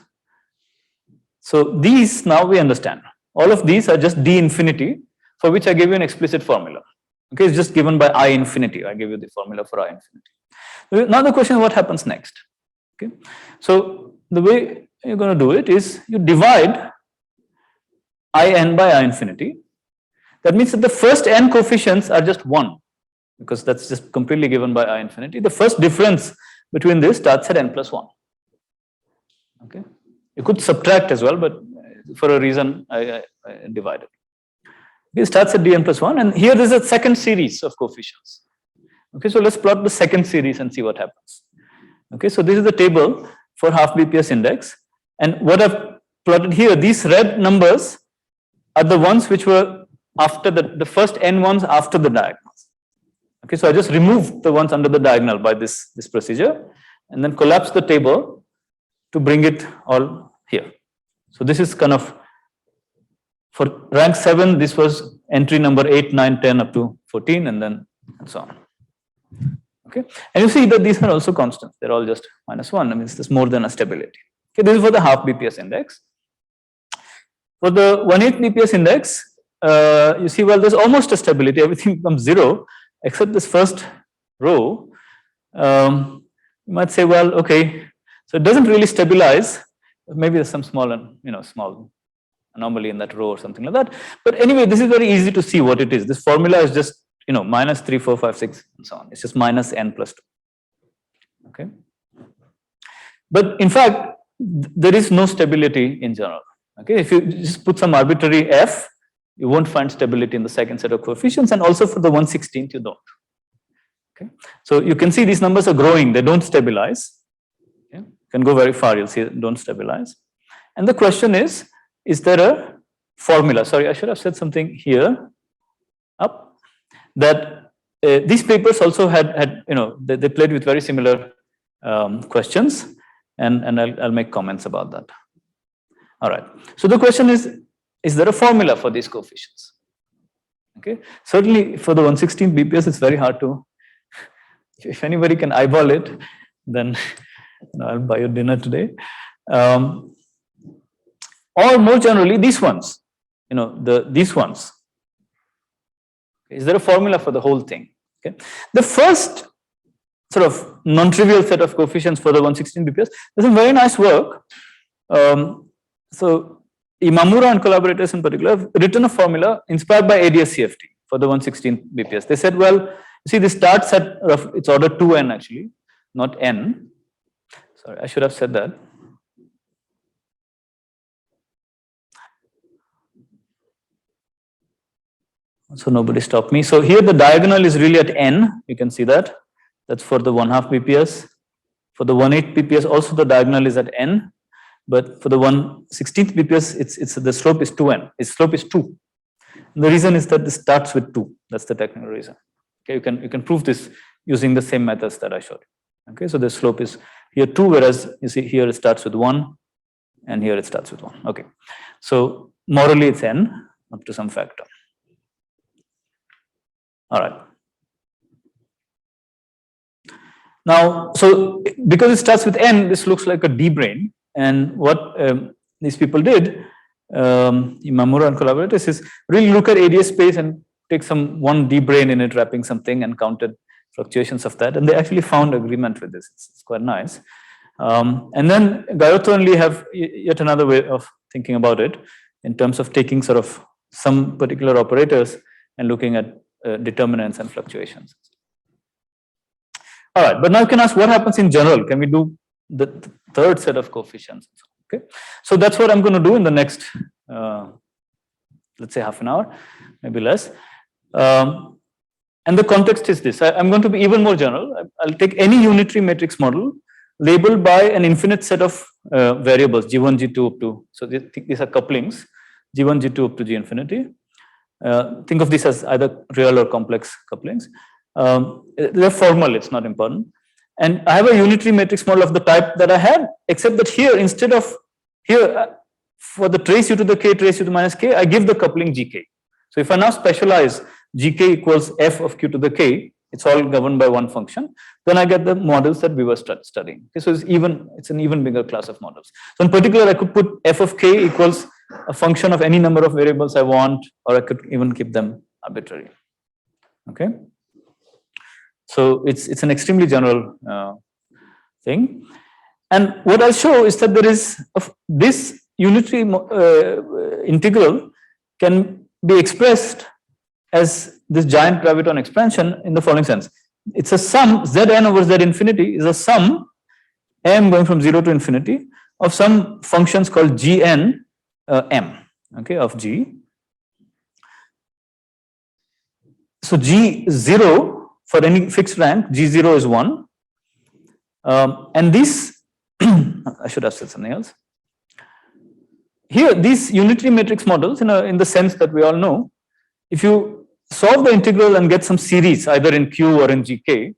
so these now we understand. All of these are just d infinity, for which I gave you an explicit formula. Okay, it's just given by I infinity. I gave you the formula for I infinity. Now the question is what happens next? Okay, so the way you're going to do it is you divide In by I infinity. That means that the first n coefficients are just 1, because that's just completely given by I infinity. The first difference between this starts at n plus 1. Okay, you could subtract as well, but for a reason I divided. It starts at dn plus 1, and here is a second series of coefficients. Okay, so let's plot the second series and see what happens. Okay, so this is the table for half BPS index, and what I've plotted here, these red numbers are the ones which were after the first n ones after the diagonals. Okay, so I just removed the ones under the diagonal by this procedure, and then collapse the table to bring it all here. So this is kind of, for rank 7, this was entry number 8, 9, 10 up to 14, and then and so on. Okay, and you see that these are also constants. They're all just -1. I mean, it's more than a stability. Okay, this is for the half BPS index. For the 1/8 BPS index, you see, well, there's almost a stability. Everything becomes 0 except this first row. You might say, well, okay, so it doesn't really stabilize. Maybe there's some small small anomaly in that row or something like that. But anyway, this is very easy to see what it is. This formula is just -3, 4, 5, 6, and so on. It's just -n plus 2. Okay, but in fact, there is no stability in general. Okay, if you just put some arbitrary f, you won't find stability in the second set of coefficients, and also for the 1/16 you don't. Okay, so you can see these numbers are growing; they don't stabilize. Okay, you can go very far; you'll see they don't stabilize. And the question is there a formula? Sorry, I should have said something here up, that these papers also had they played with very similar questions, and I'll make comments about that. All right. So the question is there a formula for these coefficients? Okay. Certainly for the 1/16 BPS, it's very hard to. If anybody can eyeball it, then I'll buy you dinner today. Or more generally, these ones. These ones. Is there a formula for the whole thing? Okay. The first sort of non-trivial set of coefficients for the 1/16 BPS, there's some very nice work. So Imamura and collaborators in particular have written a formula inspired by ADS-CFT for the 1/16 BPS. They said, well, you see, this starts at it's order 2n actually, not n. Sorry, I should have said that. So nobody stopped me. So here the diagonal is really at n. You can see that. That's for the 1/2 BPS. For the 1/8 BPS, also the diagonal is at n. But for the 1/16 BPS, it's the slope is 2n. Its slope is 2. And the reason is that this starts with 2. That's the technical reason. Okay, you can prove this using the same methods that I showed. Okay, so the slope is here 2, whereas you see here it starts with 1, and here it starts with 1. Okay, so morally it's n up to some factor. All right. Now, so because it starts with n, this looks like a D brane. And what these people did, Imamura and collaborators, is really look at ADS space and take some one D brane in it, wrapping something, and counted fluctuations of that. And they actually found agreement with this. It's quite nice. And then Graviton and Lee have yet another way of thinking about it in terms of taking sort of some particular operators and looking at determinants and fluctuations. All right, but now you can ask what happens in general. Can we do the third set of coefficients? Okay, so that's what I'm going to do in the next, let's say half an hour, maybe less. And the context is this. I'm going to be even more general. I'll take any unitary matrix model labeled by an infinite set of variables, G1, G2 up to, so these are couplings, G1, G2 up to G infinity. Think of this as either real or complex couplings. They're formal, it's not important. And I have a unitary matrix model of the type that I had, except that here, instead of here, for the trace u to the k, trace u to minus k, I give the coupling gk. So if I now specialize gk equals f of q to the k, it's all governed by one function, then I get the models that we were studying. Okay, so it's an even bigger class of models. So in particular, I could put f of k equals a function of any number of variables I want, or I could even keep them arbitrary. Okay, so it's an extremely general thing. And what I'll show is that there is this unitary integral can be expressed as this giant graviton expansion in the following sense. It's a sum, Zn over Z infinity is a sum, m going from 0 to infinity, of some functions called Gn m, okay, of G. So G0 for any fixed rank, G0 is 1. And this, I should have said something else. Here, these unitary matrix models, in the sense that we all know, if you solve the integral and get some series, either in Q or in GK,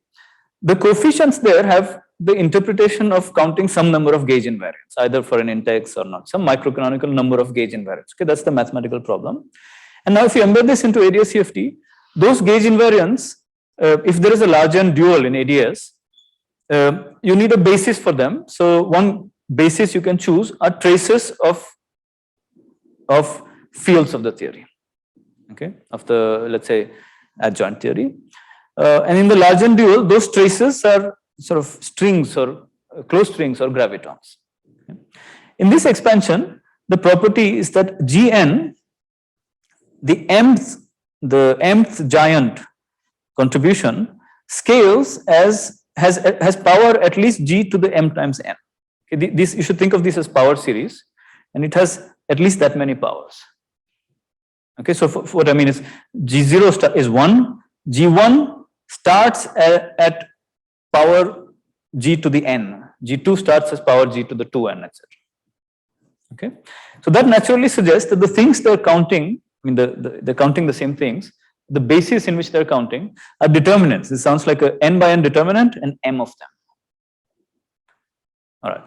the coefficients there have the interpretation of counting some number of gauge invariants, either for an index or not, some microcanonical number of gauge invariants. Okay, that's the mathematical problem. And now if you embed this into ADS CFT, those gauge invariants, if there is a large n dual in ADS, you need a basis for them. So one basis you can choose are traces of fields of the theory, okay, of the, let's say, adjoint theory. And in the large n dual, those traces are sort of strings or closed strings or gravitons. Okay. In this expansion, the property is that Gn, the mth giant contribution, scales as has power at least g to the m times n. Okay, this, you should think of this as power series, and it has at least that many powers. Okay, so for what I mean is G0 is 1, G1 starts at power g to the n, G2 starts as power g to the 2n, etc. Okay, so that naturally suggests that the things they're counting, I mean they're counting the same things, the basis in which they're counting are determinants. This sounds like a n by n determinant and m of them. All right.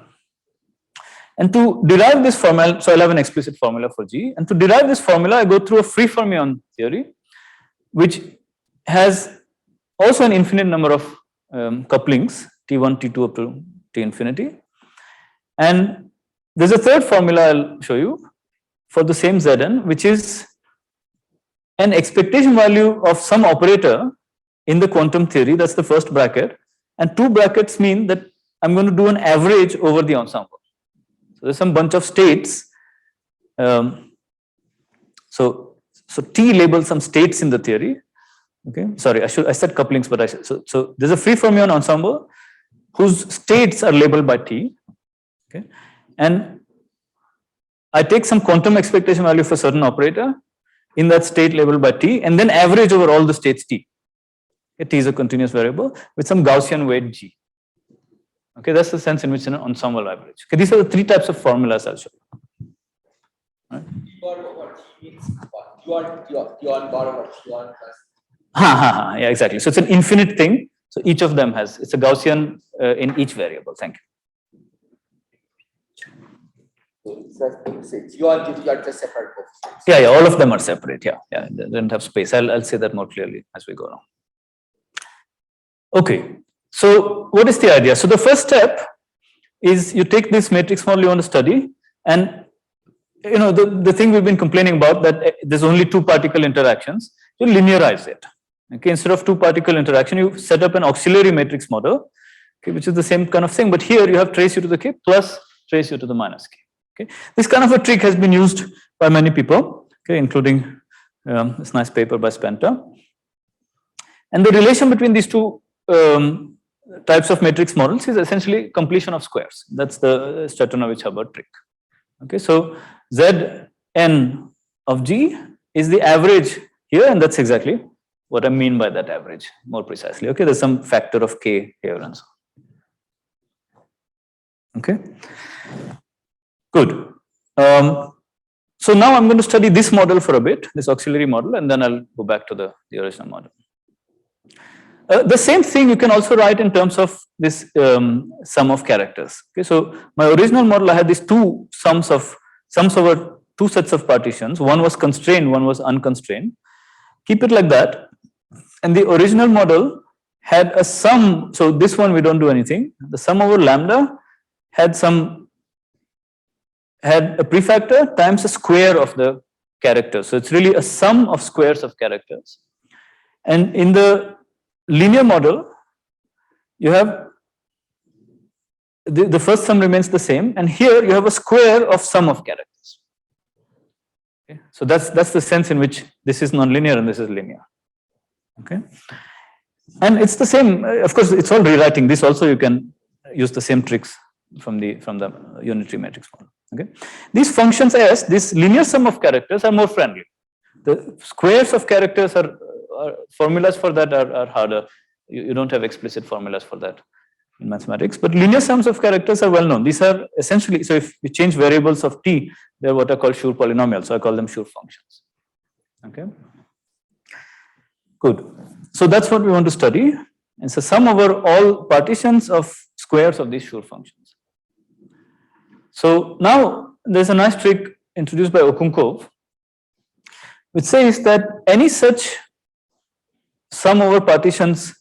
And to derive this formula, so I'll have an explicit formula for G, and to derive this formula, I go through a free fermion theory, which has also an infinite number of couplings, T1, T2 up to T infinity. And there's a third formula I'll show you for the same Zn, which is an expectation value of some operator in the quantum theory, that's the first bracket, and two brackets mean that I'm going to do an average over the ensemble. So there's some bunch of states. So T labels some states in the theory. Okay, sorry, I said couplings, but so there's a free fermion ensemble whose states are labeled by T. Okay, and I take some quantum expectation value for certain operator in that state labeled by T, and then average over all the states T. Okay, T is a continuous variable with some Gaussian weight G. Okay, that's the sense in which an ensemble average. Okay, these are the three types of formulas I'll show you. Right. Yeah, exactly. So it's an infinite thing. So each of them has, it's a Gaussian in each variable. Thank you. You are just separate. Yeah, all of them are separate. Yeah, they don't have space. I'll say that more clearly as we go along. Okay. So what is the idea? So the first step is you take this matrix model you want to study, and the thing we've been complaining about, that there's only two particle interactions, you linearize it. Okay, instead of two particle interaction, you set up an auxiliary matrix model, okay, which is the same kind of thing, but here you have trace u to the k plus trace u to the minus k. Okay, this kind of a trick has been used by many people, okay, including this nice paper by Spenta. And the relation between these two types of matrix models is essentially completion of squares. That's the Stratonovich-Hubbard trick. Okay, so Zn of G is the average here, and that's exactly what I mean by that average more precisely. Okay, there's some factor of k here and so on. Okay, good. So now I'm going to study this model for a bit, this auxiliary model, and then I'll go back to the original model. The same thing you can also write in terms of this sum of characters. Okay, so my original model, I had these two sums of sums over two sets of partitions. One was constrained, one was unconstrained. Keep it like that. And the original model had a sum. So this one we don't do anything. The sum over lambda had a prefactor times a square of the characters. So it's really a sum of squares of characters. And in the linear model, you have the first sum remains the same, and here you have a square of sum of characters. Okay. So that's the sense in which this is nonlinear and this is linear. Okay. And it's the same, of course, it's all rewriting. This also you can use the same tricks from the unitary matrix model. Okay. These functions S, this linear sum of characters are more friendly. The squares of characters are formulas for that are harder. You don't have explicit formulas for that in mathematics, but linear sums of characters are well known. These are essentially, so if you change variables of t, they're what are called Schur polynomials. So I call them Schur functions. Okay. Good. So that's what we want to study. It's a sum over all partitions of squares of these Schur functions. So now there's a nice trick introduced by Okunkov, which says that any such sum over partitions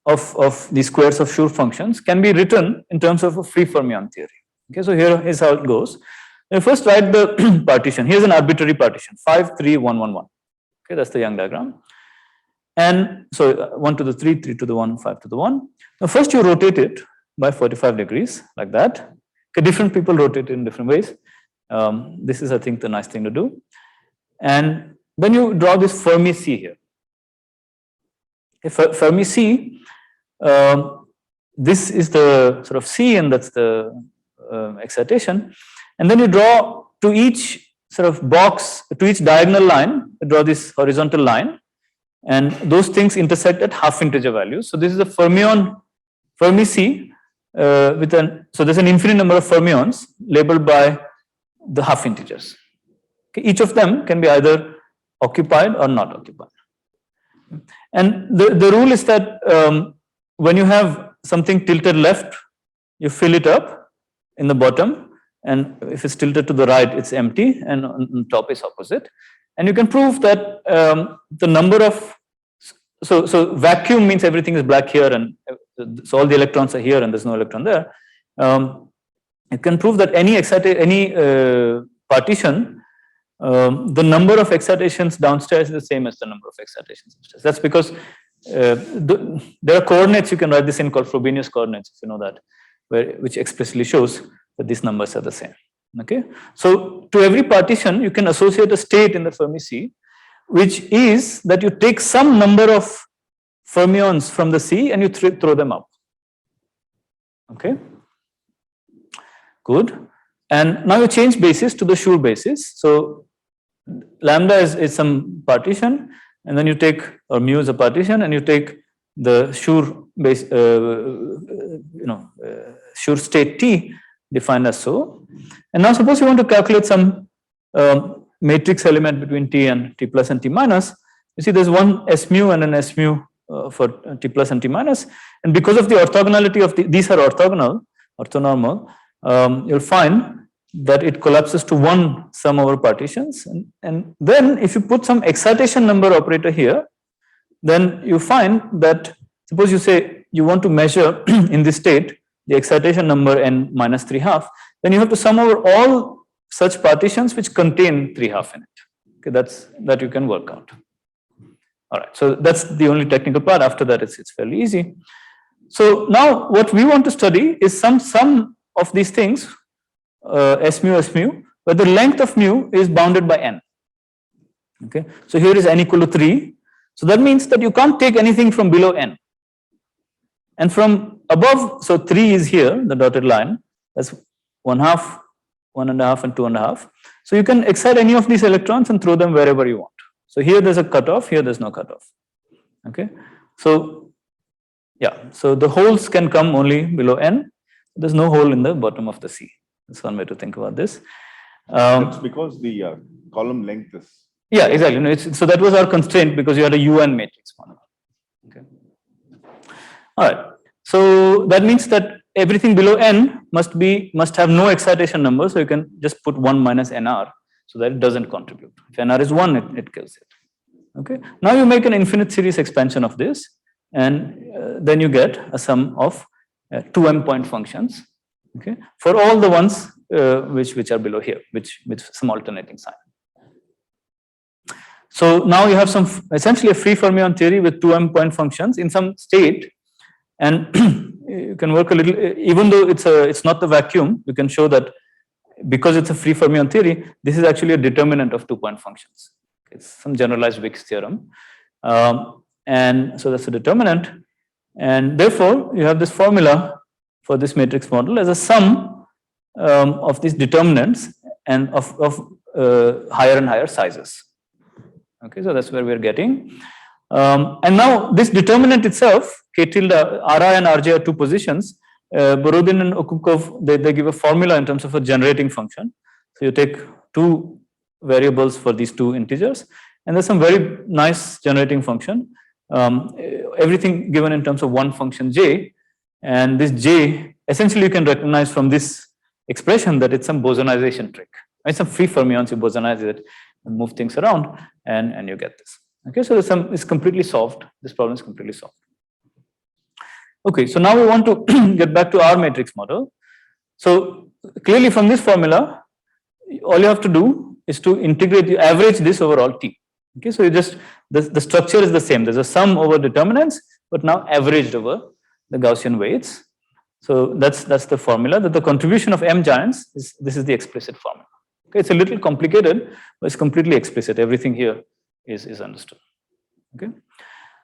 of the squares of Schur functions can be written in terms of a free fermion theory. Okay, so here is how it goes. Now first write the partition. Here's an arbitrary partition, 5, 3, 1, 1, 1. Okay, that's the Young diagram. And so 1 to the 3, 3 to the 1, 5 to the 1. Now first you rotate it by 45 degrees like that. Okay, different people rotate it in different ways. This is, I think, the nice thing to do. And then you draw this Fermi C here. Okay, Fermi C, this is the sort of C, and that's the excitation. And then you draw to each sort of box, to each diagonal line, you draw this horizontal line, and those things intersect at half integer values. So this is a Fermi C with so there's an infinite number of fermions labeled by the half integers. Okay, each of them can be either occupied or not occupied. And the rule is that when you have something tilted left, you fill it up in the bottom, and if it's tilted to the right, it's empty, and on top is opposite. And you can prove that the number of, so vacuum means everything is black here, and so all the electrons are here and there's no electron there. You can prove that any partition, the number of excitations downstairs is the same as the number of excitations upstairs. That's because there are coordinates, you can write this in called Frobenius coordinates, if you know that, which explicitly shows that these numbers are the same. Okay, so to every partition you can associate a state in the Fermi C, which is that you take some number of fermions from the C and you throw them up. Okay, good. And now you change basis to the Schur basis. So lambda is some partition, and then you take, or mu is a partition, and you take the Schur base, Schur state T defined as so. And now suppose you want to calculate some matrix element between T and T plus and T minus. You see there's one S mu and an S mu for T plus and T minus. And because of the orthogonality of these are orthonormal, you'll find that it collapses to one sum over partitions. And then if you put some excitation number operator here, then you find that, suppose you say you want to measure in this state the excitation number n minus 3/2, then you have to sum over all such partitions which contain 3/2 in it. Okay, that you can work out. All right, so that's the only technical part. After that, it's fairly easy. So now what we want to study is some sum of these things, S mu, where the length of mu is bounded by n. Okay, so here is n equal to 3. So that means that you can't take anything from below n. And from above, so 3 is here, the dotted line, that's 1/2, 1.5, and 2.5. So you can excite any of these electrons and throw them wherever you want. So here there's a cutoff, here there's no cutoff. Okay, so yeah, so the holes can come only below n. There's no hole in the bottom of the C. That's one way to think about this. That's because the column length is. Yeah, exactly. So that was our constraint because you had a UN matrix model. Okay. All right. So that means that everything below n must have no excitation number, so you can just put 1 minus NR so that it doesn't contribute. If NR is 1, it kills it. Okay. Now you make an infinite series expansion of this, and then you get a sum of 2m point functions. Okay, for all the ones which are below here, with some alternating sign. So now you have some essentially a free fermion theory with 2m point functions in some state, and you can work a little. Even though it's not the vacuum, you can show that because it's a free fermion theory, this is actually a determinant of 2-point functions. It's some generalized Wick's theorem, and so that's a determinant, and therefore you have this formula for this matrix model as a sum of these determinants and of higher and higher sizes. Okay, so that's where we're getting. And now this determinant itself, K tilde, Ri and Rj are two positions. Borodin and Okupkov, they give a formula in terms of a generating function. So you take two variables for these two integers, and there's some very nice generating function. Everything given in terms of one function j, and this j, essentially you can recognize from this expression that it's some bosonization trick. It's some free fermions, you bosonize it and move things around, and you get this. Okay, so it's completely solved. This problem is completely solved. Okay, so now we want to get back to our matrix model. So clearly from this formula, all you have to do is to integrate, you average this over all t. Okay, so you just, the structure is the same. There's a sum over determinants, but now averaged over the Gaussian weights. So that's the formula, that the contribution of m giants is, this is the explicit formula. Okay, it's a little complicated, but it's completely explicit. Everything here is understood. Okay.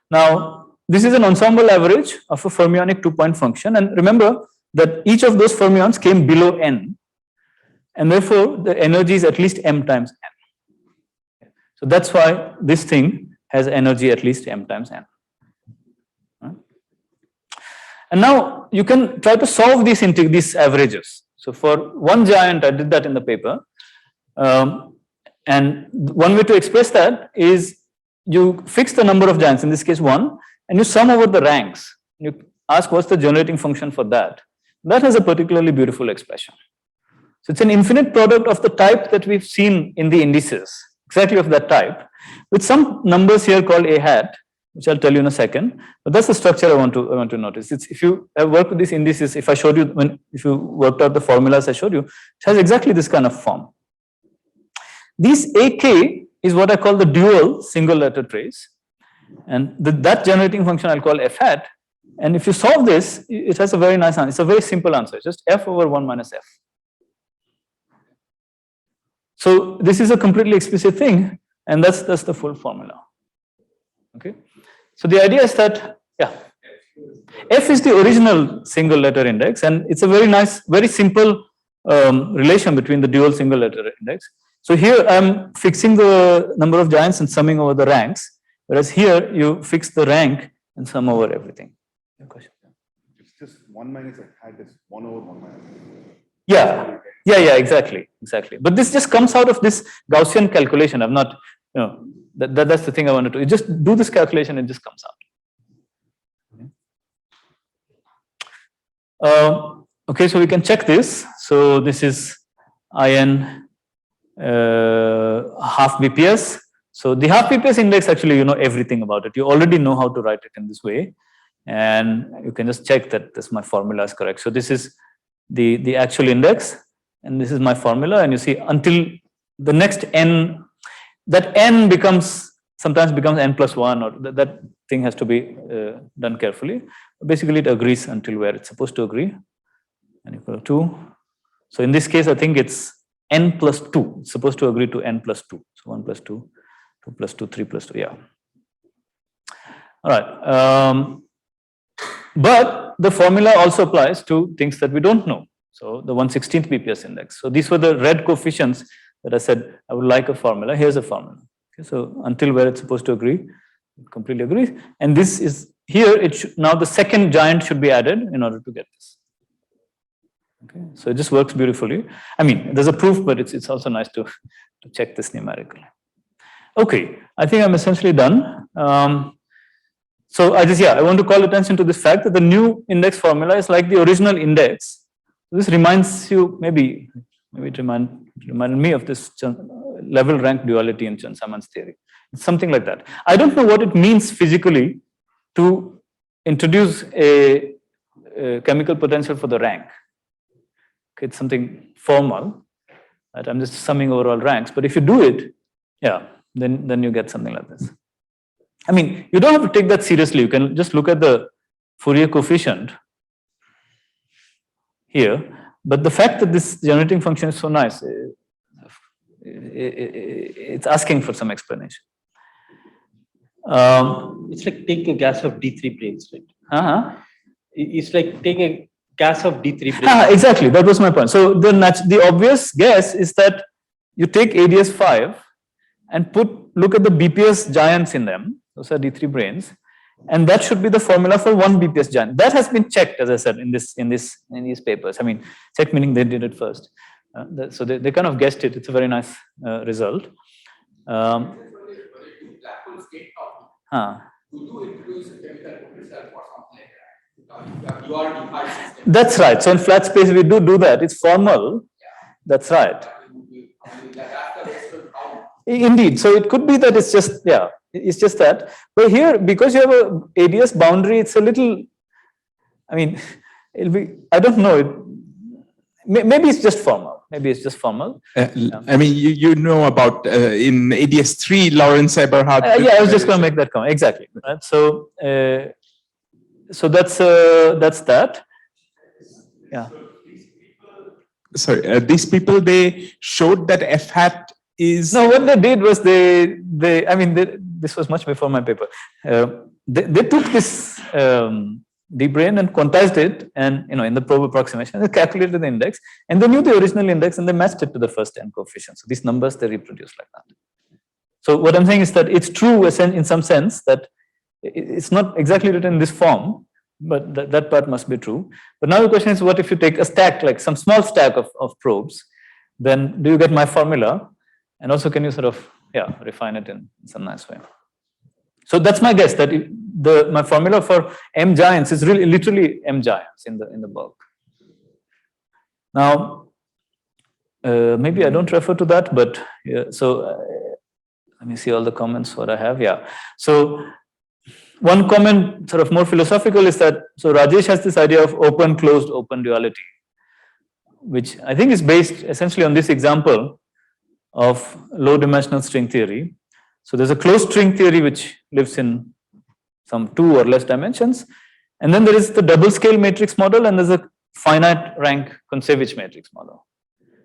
Now, this is an ensemble average of a fermionic 2-point function, and remember that each of those fermions came below n, and therefore the energy is at least m times n. So that's why this thing has energy at least m times n. And now you can try to solve these averages. So for one giant, I did that in the paper, and one way to express that is you fix the number of giants, in this case 1, and you sum over the ranks. You ask what's the generating function for that. That has a particularly beautiful expression. So it's an infinite product of the type that we've seen in the indices, exactly of that type, with some numbers here called a hat, which I'll tell you in a second. But that's the structure I want to notice. It's, if you have worked with these indices, if I showed you if you worked out the formulas I showed you, it has exactly this kind of form. This AK is what I call the dual single letter trace, and that generating function I'll call f hat. And if you solve this, it has a very nice answer. It's a very simple answer. It's just f over 1 minus f. So this is a completely explicit thing, and that's the full formula. Okay. So the idea is that, yeah, f is the original single letter index, and it's a very nice, very simple relation between the dual single letter index. So here I'm fixing the number of giants and summing over the ranks, whereas here you fix the rank and sum over everything. It's just 1 minus f hat is 1 over 1 minus. Yeah, exactly. But this just comes out of this Gaussian calculation. I'm not, that's the thing I wanted to. You just do this calculation, it just comes out. Okay, so we can check this. So this is IN half BPS. So the half BPS index, actually, you know everything about it. You already know how to write it in this way, and you can just check that this my formula is correct. So this is the actual index, and this is my formula. And you see, until the next n, that n sometimes becomes n plus 1, or that thing has to be done carefully. Basically, it agrees until where it's supposed to agree, n equal to 2. So in this case, I think it's n plus 2. It's supposed to agree to n plus 2. So 1 plus 2, 2 plus 2, 3 plus 2. Yeah. All right. But the formula also applies to things that we don't know. So the 1/16th BPS index. So these were the red coefficients that I said I would like a formula. Here's a formula. Okay, so until where it's supposed to agree, it completely agrees. And this is here. Now the second giant should be added in order to get this. Okay, so it just works beautifully. I mean, there's a proof, but it's also nice to check this numerically. Okay, I think I'm essentially done. So I want to call attention to this fact that the new index formula is like the original index, This reminds you, maybe it reminded me of this level rank duality in Chern-Simon's theory. It's something like that. I don't know what it means physically to introduce a chemical potential for the rank. Okay, it's something formal. Right? I'm just summing over all ranks, but if you do it, yeah, then you get something like this. I mean, you don't have to take that seriously. You can just look at the Fourier coefficient here, but the fact that this generating function is so nice, it's asking for some explanation. It's like taking a gas of D3 branes, right? It's like taking a gas of D3 branes. Exactly, that was my point. So the obvious guess is that you take ADS5 and look at the BPS giants in them. Those are D3 branes, and that should be the formula for one BPS giant. That has been checked, as I said, in these papers. I mean, checked meaning they did it first. So they kind of guessed it. It's a very nice result. That's right. So in flat space we do that. It's formal. That's right. Indeed. So it could be that it's just it's just that. But here, because you have a ADS boundary, it's a little. I mean, it'll be. I don't know. Maybe it's just formal. Maybe it's just formal. I mean, you know about in ADS3, Lawrence Eberhard. Yeah, I was just going to make that comment. Exactly. Right. So, so that's that. Yeah. Sorry, these people, they showed that F hat is. No, what they did was this was much before my paper. They took this D-brane and quantized it, and in the probe approximation, they calculated the index, and they knew the original index, and they matched it to the first n coefficients. So these numbers they reproduce like that. So what I'm saying is that it's true in some sense that it's not exactly written in this form, but that part must be true. But now the question is, what if you take a stack, like some small stack of probes? Then do you get my formula? And also, can you sort of refine it in some nice way? So that's my guess that my formula for M giants is really literally M giants in the bulk. Now, maybe I don't refer to that, but let me see all the comments what I have. Yeah. So one comment, sort of more philosophical, is that Rajesh has this idea of open closed open duality, which I think is based essentially on this example of low dimensional string theory. So there's a closed string theory which lives in some 2 or less dimensions, and then there is the double scale matrix model, and there's a finite rank Kontsevich matrix model.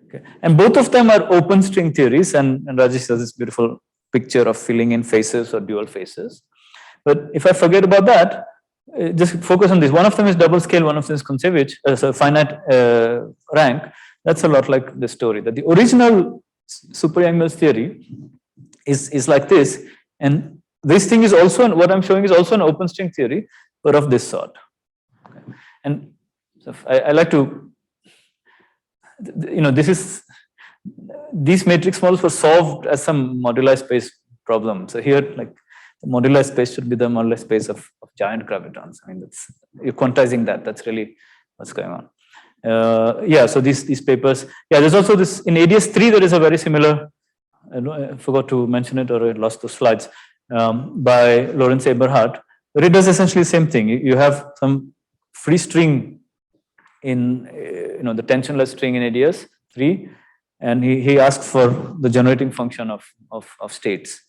Okay. And both of them are open string theories, and Rajesh has this beautiful picture of filling in faces or dual faces. But if I forget about that, just focus on this. One of them is double scale, one of them is Kontsevich, so finite rank. That's a lot like the story, that the original Super-Yang-Mills theory is like this, and this thing is also, what I'm showing is also an open string theory, but of this sort. Okay. And so I like to, these matrix models were solved as some moduli space problem. So here, like, the moduli space should be the moduli space of giant gravitons. I mean, you're quantizing that. That's really what's going on. So these papers. Yeah, there's also this in ADS3. There is a very similar. I forgot to mention it, or I lost the slides, by Lawrence Eberhard, but it does essentially the same thing. You have some free string in the tensionless string in ADS3, and he asks for the generating function of states,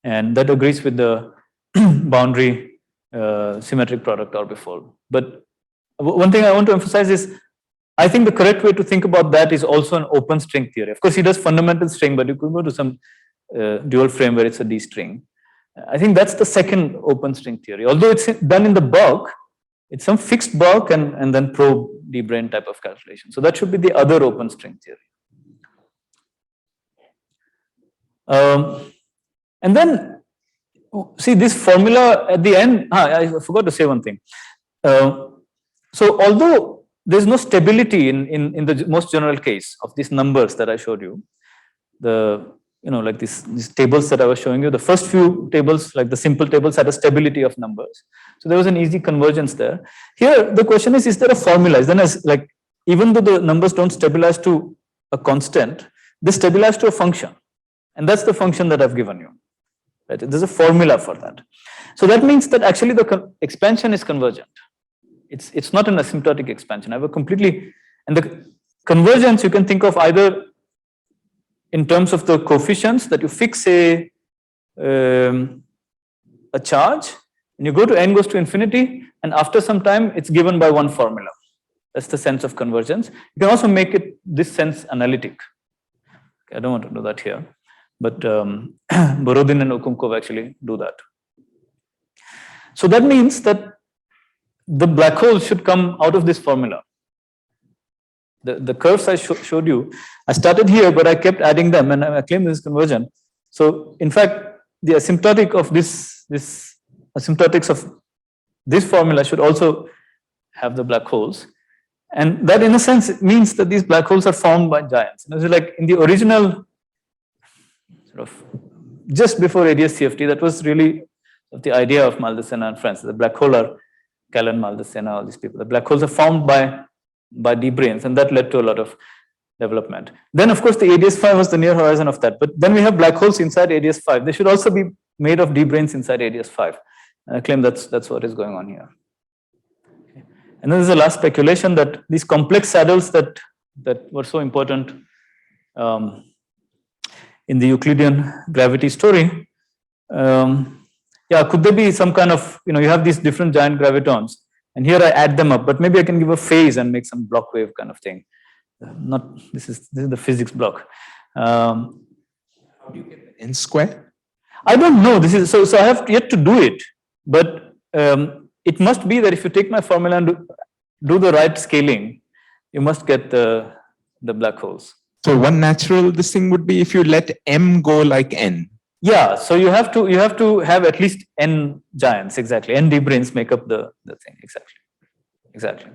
and that agrees with the boundary symmetric product orbifold. But one thing I want to emphasize is, I think the correct way to think about that is also an open string theory. Of course, he does fundamental string, but you could go to some dual frame where it's a D string. I think that's the second open string theory. Although it's done in the bulk, it's some fixed bulk and then probe D-brane type of calculation. So that should be the other open string theory. And then, see this formula at the end. I forgot to say one thing. So although there's no stability in the most general case of these numbers that I showed you, like these tables that I was showing you, the first few tables, like the simple tables, had a stability of numbers. So there was an easy convergence there. Here, the question is there a formula? Then, even though the numbers don't stabilize to a constant, they stabilize to a function. And that's the function that I've given you. Right? There's a formula for that. So that means that actually the expansion is convergent. It's not an asymptotic expansion. I have a completely, and the convergence you can think of either in terms of the coefficients that you fix a charge, and you go to n goes to infinity, and after some time it's given by one formula. That's the sense of convergence. You can also make it this sense analytic. Okay, I don't want to do that here, but Borodin and Okumkov actually do that. So that means that the black holes should come out of this formula. The curves I showed you, I started here, but I kept adding them, and I claim this is convergent. So in fact, the asymptotic of this asymptotics of this formula should also have the black holes. And that in a sense, it means that these black holes are formed by giants. And it's like in the original, sort of, just before ADS-CFT, that was really the idea of Maldacena and friends. The black hole are Callan, Maldacena, all these people. The black holes are formed by deep brains, and that led to a lot of development. Then, of course, the ADS-5 was the near horizon of that. But then we have black holes inside ADS-5. They should also be made of deep brains inside ADS-5. And I claim that's what is going on here. Okay. And then there's the last speculation that these complex saddles that were so important in the Euclidean gravity story. Yeah, could there be some kind of, you have these different giant gravitons, and here I add them up, but maybe I can give a phase and make some block wave kind of thing. This is the physics block. How do you get the n square? I don't know. This is so I have yet to do it, but it must be that if you take my formula and do the right scaling, you must get the black holes. So one natural this thing would be if you let m go like n. Yeah, so you have to have at least n giants, exactly. N deep brains make up the thing, exactly.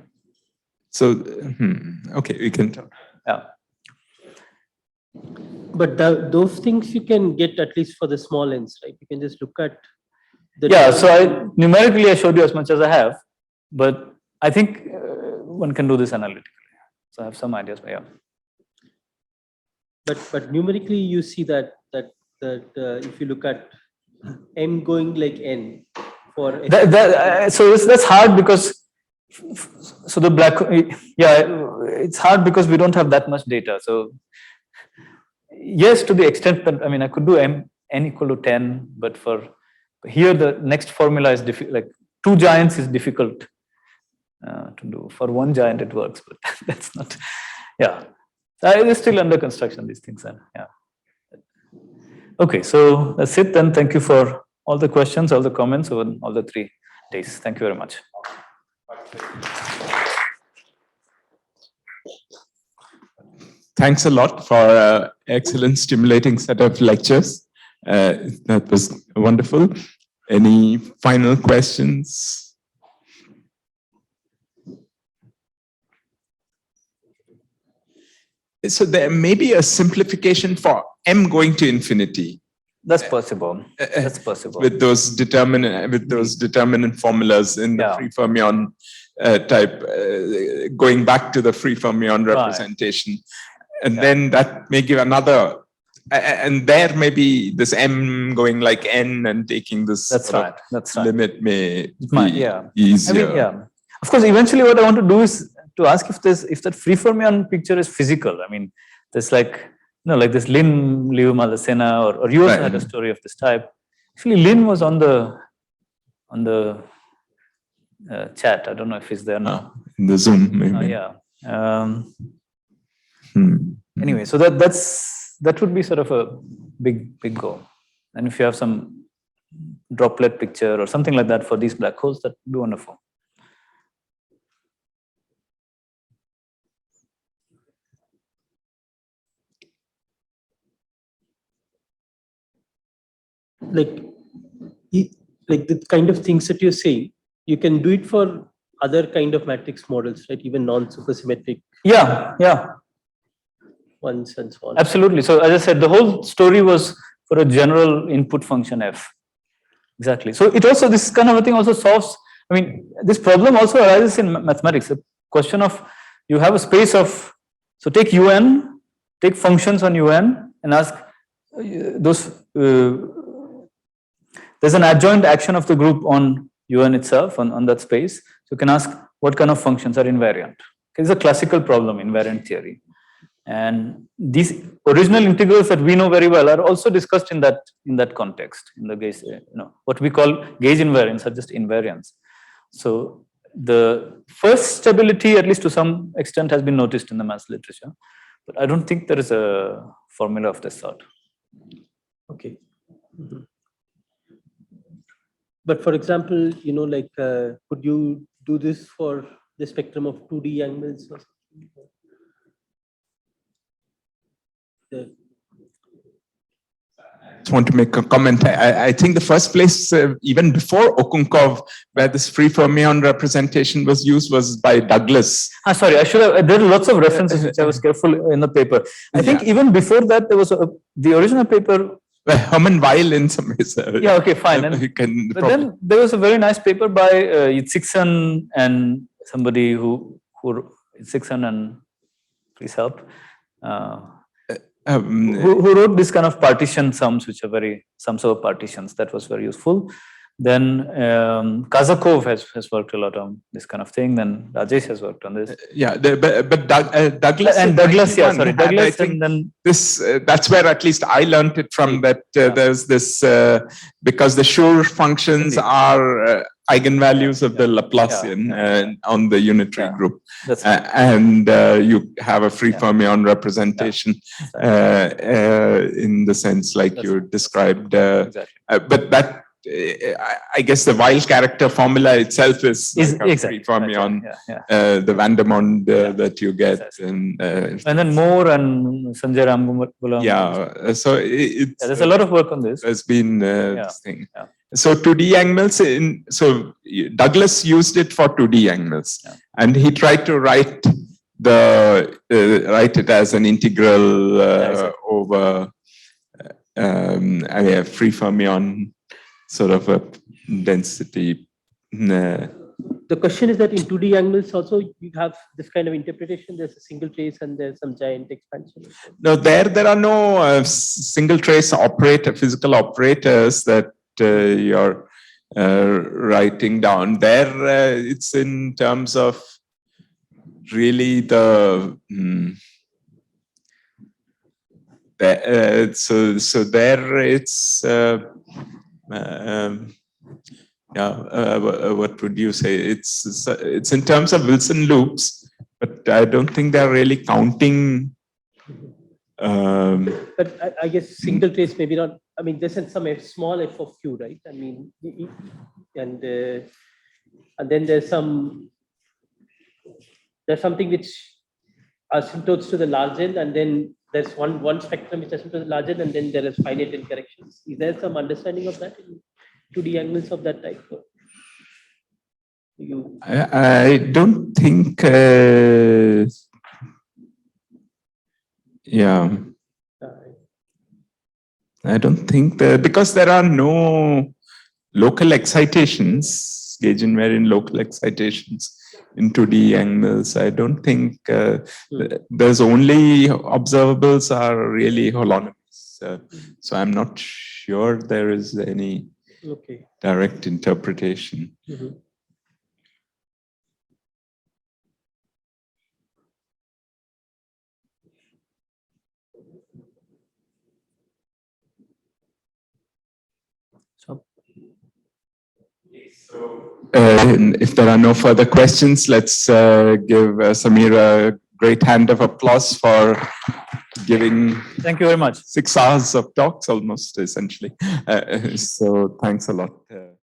So okay, we can talk. Yeah. But those things you can get at least for the small n's, right? You can just look at the so numerically I showed you as much as I have, but I think one can do this analytically. So I have some ideas, but yeah. But numerically you see that if you look at m going like n for so that's hard because the black it's hard because we don't have that much data. So yes, to the extent that I could do n equal to 10, but for here the next formula is like 2 giants is difficult to do. For 1 giant it works, but that's not. Yeah, it is still under construction. These things are Okay, so that's it then. Thank you for all the questions, all the comments over all the 3 days. Thank you very much. Thanks a lot for excellent, stimulating set of lectures. That was wonderful. Any final questions? So there may be a simplification for m going to infinity. That's possible. That's possible. With those determinant formulas in the free fermion type, going back to the free fermion representation, and then that may give another. And there may be this m going like n and taking this limit may be easier. Of course, eventually what I want to do is to ask if that free fermion picture is physical. There's like this Lin Liu Maldacena, or you also had a story of this type. Actually, Lin was on the chat. I don't know if he's there now. In the Zoom, maybe. Anyway, so that would be sort of a big goal. And if you have some droplet picture or something like that for these black holes, that would be wonderful. Like the kind of things that you're saying, you can do it for other kind of matrix models, right? Even non-supersymmetric. Ones and so on. Absolutely. So as I said, the whole story was for a general input function f. Exactly. So it also, this kind of a thing also solves, this problem also arises in mathematics. The question of you have a space of, so take UN, take functions on UN and ask those, there's an adjoint action of the group on UN itself, on that space. So you can ask what kind of functions are invariant. It's a classical problem, invariant theory. And these original integrals that we know very well are also discussed in that context, in the gauge, what we call gauge invariants are just invariants. So the first stability, at least to some extent, has been noticed in the maths literature, but I don't think there is a formula of this sort. Okay. Mm-hmm. But for example, like, could you do this for the spectrum of 2D angles or something? I just want to make a comment. I think the first place, even before Okunkov, where this free fermion representation was used, was by Douglas. Sorry, I should have. There are lots of references which I was careful in the paper. I think even before that, there was the original paper. Well, Hermann Weil in some ways. Yeah, okay, fine. But then there was a very nice paper by Yitzikson and somebody who Yitzikson and please help. Who wrote this kind of partition sums, which are sums of partitions. That was very useful. Then Kazakov has worked a lot on this kind of thing. Then Rajesh has worked on this. Yeah, but Douglas and Douglas, yeah, sorry, Douglas. I think and then this that's where at least I learned it from. That there's this because the Schur functions are eigenvalues of the Laplacian on the unitary group, and you have a free fermion representation in the sense like you described. But that. I guess the Weil character formula itself is like a exactly free fermion, the Vandermonde that you get, and then Moore and Sanjay Ramgoolam. Yeah, so there's a lot of work on this. There's been this thing. So 2D angles so Douglas used it for 2D angles, and he tried to write it as an integral over free fermion sort of a density. The question is that in 2D angles also you have this kind of interpretation. There's a single trace and there's some giant expansion. No, there are no single trace physical operators that you're writing down. There it's in terms of really the so there it's what would you say? It's in terms of Wilson loops, but I don't think they're really counting. But I guess single trace maybe not. I mean, there's some small f of q, right? I mean, and then there's something which asymptotes to the large end, and then there's one spectrum which asymptotes to the large end, and then there is finite in corrections. Is there some understanding of that in 2D angles of that type? I don't think. I don't think because there are no local excitations, gauge invariant local excitations in 2D angles. I don't think there's only observables are really holonomics. So I'm not sure there is any direct interpretation. If there are no further questions, let's give Samir a great hand of applause for giving. Thank you very much. 6 hours of talks almost, essentially. So thanks a lot.